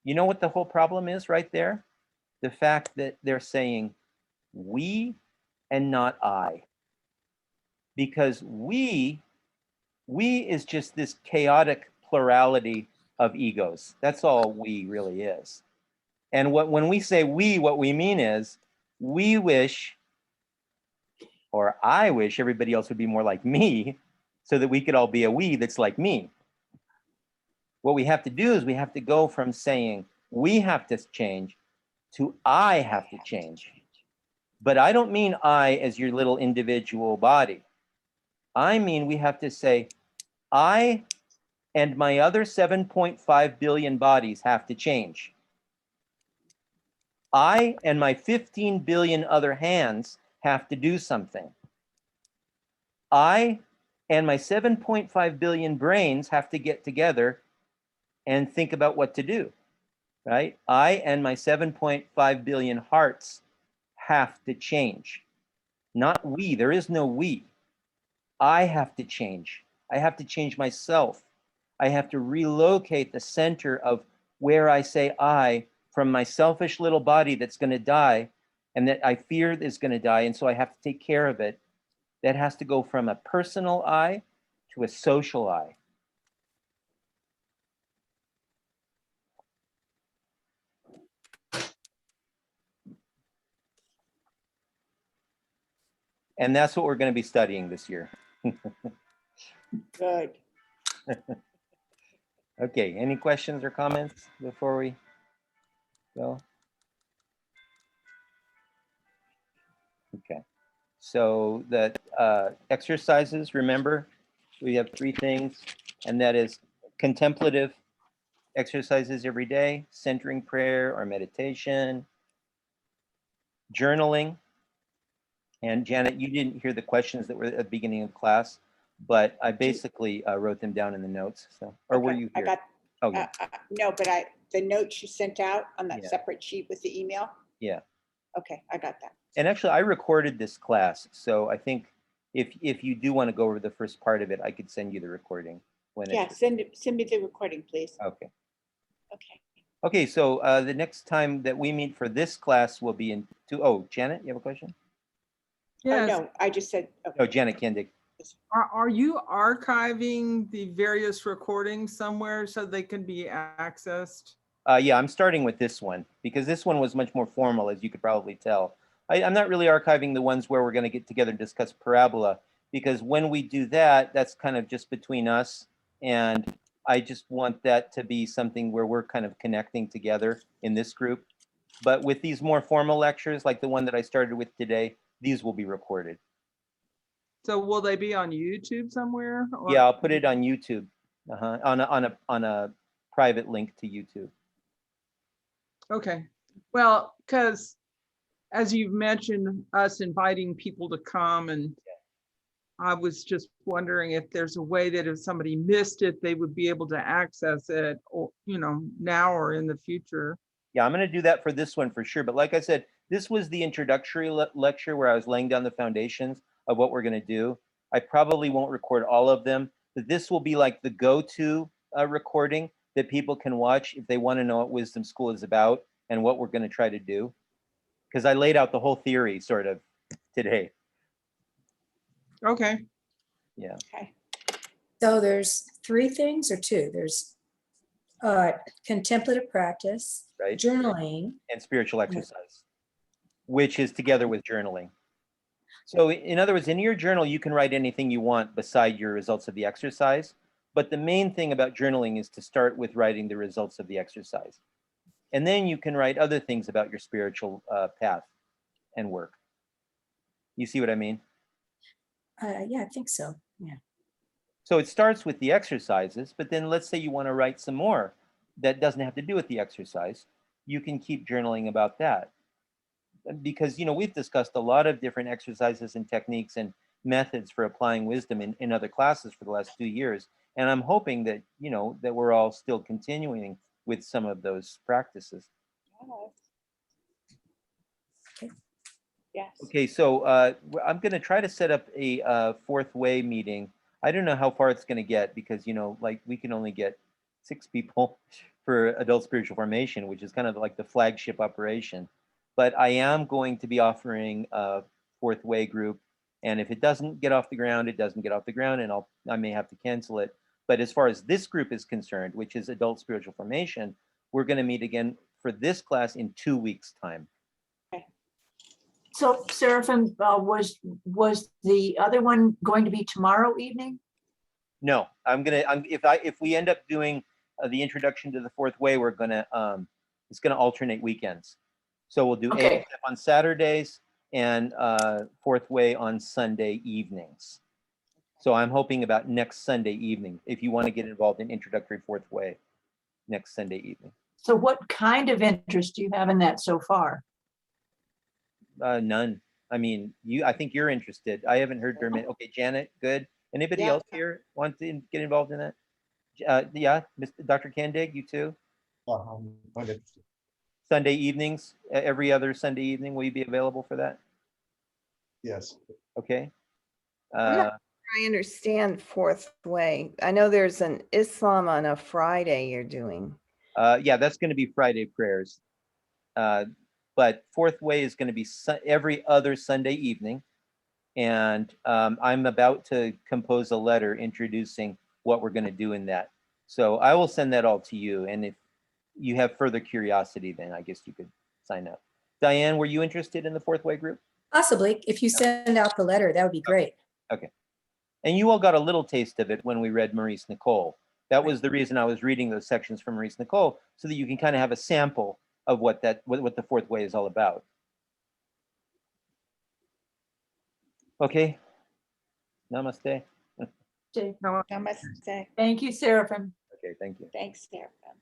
You know what the whole problem is right there? The fact that they're saying we and not I. Because we is just this chaotic plurality of egos. That's all we really is. And when we say we, what we mean is we wish, or I wish everybody else would be more like me so that we could all be a we that's like me. What we have to do is we have to go from saying we have to change to I have to change. But I don't mean I as your little individual body. I mean, we have to say, I and my other 7.5 billion bodies have to change. I and my 15 billion other hands have to do something. I and my 7.5 billion brains have to get together and think about what to do, right? I and my 7.5 billion hearts have to change. Not we, there is no we. I have to change. I have to change myself. I have to relocate the center of where I say I from my selfish little body that's going to die and that I fear is going to die. And so I have to take care of it. That has to go from a personal I to a social I. And that's what we're going to be studying this year. Good. Okay, any questions or comments before we go? Okay, so the exercises, remember, we have 3 things, and that is contemplative exercises every day, centering prayer or meditation, journaling. And Janet, you didn't hear the questions that were at the beginning of class, but I basically wrote them down in the notes. So, or were Okay, you I here? got, Oh, yeah. no, but the notes you sent out on that Yeah. separate sheet with the email. Yeah. Okay, I got that. And actually, I recorded this class, so I think if you do want to go over the first part of it, I could send you the recording when Yeah, it's send me the recording, please. okay. Okay. Okay, so the next time that we meet for this class will be in oh, Janet, you have a question? Oh, Yes. no, I just said, Oh, okay. Janet Kendig. Are you archiving the various recordings somewhere so they can be accessed? Yeah, I'm starting with this one because this one was much more formal, as you could probably tell. I'm not really archiving the ones where we're going to get together and discuss parabola, because when we do that, that's kind of just between us. And I just want that to be something where we're kind of connecting together in this group. But with these more formal lectures, like the one that I started with today, these will be recorded. So will they be on YouTube somewhere? Or- Yeah, I'll put it on YouTube, on a private link to YouTube. Okay. Well, because as you've mentioned, us inviting people to come, and I was just wondering if there's a way that if somebody missed it, they would be able to access it, or, now or in the future. Yeah, I'm going to do that for this one for sure. But like I said, this was the introductory lecture where I was laying down the foundations of what we're going to do. I probably won't record all of them, but this will be like the go-to recording that people can watch if they want to know what Wisdom School is about and what we're going to try to do. Because I laid out the whole theory sort of today. Okay. Yeah. Okay. So there's 3 things or 2. There's contemplative practice, Right. journaling. And spiritual exercise, which is together with journaling. So in other words, in your journal, you can write anything you want beside your results of the exercise. But the main thing about journaling is to start with writing the results of the exercise. And then you can write other things about your spiritual path and work. You see what I mean? Yeah, I think so. Yeah. So it starts with the exercises, but then let's say you want to write some more that doesn't have to do with the exercise. You can keep journaling about that. Because, we've discussed a lot of different exercises and techniques and methods for applying wisdom in other classes for the last 2 years. And I'm hoping that, that we're all still continuing with some of those practices. Yes. Yes. Okay, so I'm going to try to set up a fourth way meeting. I don't know how far it's going to get because, like we can only get 6 people for adult spiritual formation, which is kind of like the flagship operation. But I am going to be offering a fourth way group. And if it doesn't get off the ground, it doesn't get off the ground, and I may have to cancel it. But as far as this group is concerned, which is adult spiritual formation, we're going to meet again for this class in 2 weeks' time. So Seraphim, was the other one going to be tomorrow evening? No, if we end up doing the introduction to the fourth way, we're gonna it's gonna alternate weekends. So we'll do Okay. ASF on Saturdays and fourth way on Sunday evenings. So I'm hoping about next Sunday evening, if you want to get involved in introductory fourth way next Sunday evening. So what kind of interest do you have in that so far? None. I mean, I think you're interested. I haven't heard very many. Okay, Janet, good. Anybody Yeah. else here want to get involved in that? Yeah, Dr. Kendig, you too? I'm interested. Sunday evenings, every other Sunday evening, will you be available for that? Yes. Okay. I'm not I understand fourth way. I know there's an Islam on a Friday you're doing. Yeah, that's going to be Friday prayers. But fourth way is going to be every other Sunday evening. And I'm about to compose a letter introducing what we're going to do in that. So I will send that all to you. And if you have further curiosity, then I guess you could sign up. Diane, were you interested in the fourth way group? Possibly, if you send out the letter, that would be great. Okay. And you all got a little taste of it when we read Maurice Nicole. That was the reason I was reading those sections from Maurice Nicole, so that you can kind of have a sample of what the fourth way is all about. Okay. Namaste. Okay. Namaste. Thank you, Seraphim. Okay, thank you. Thanks, Seraphim.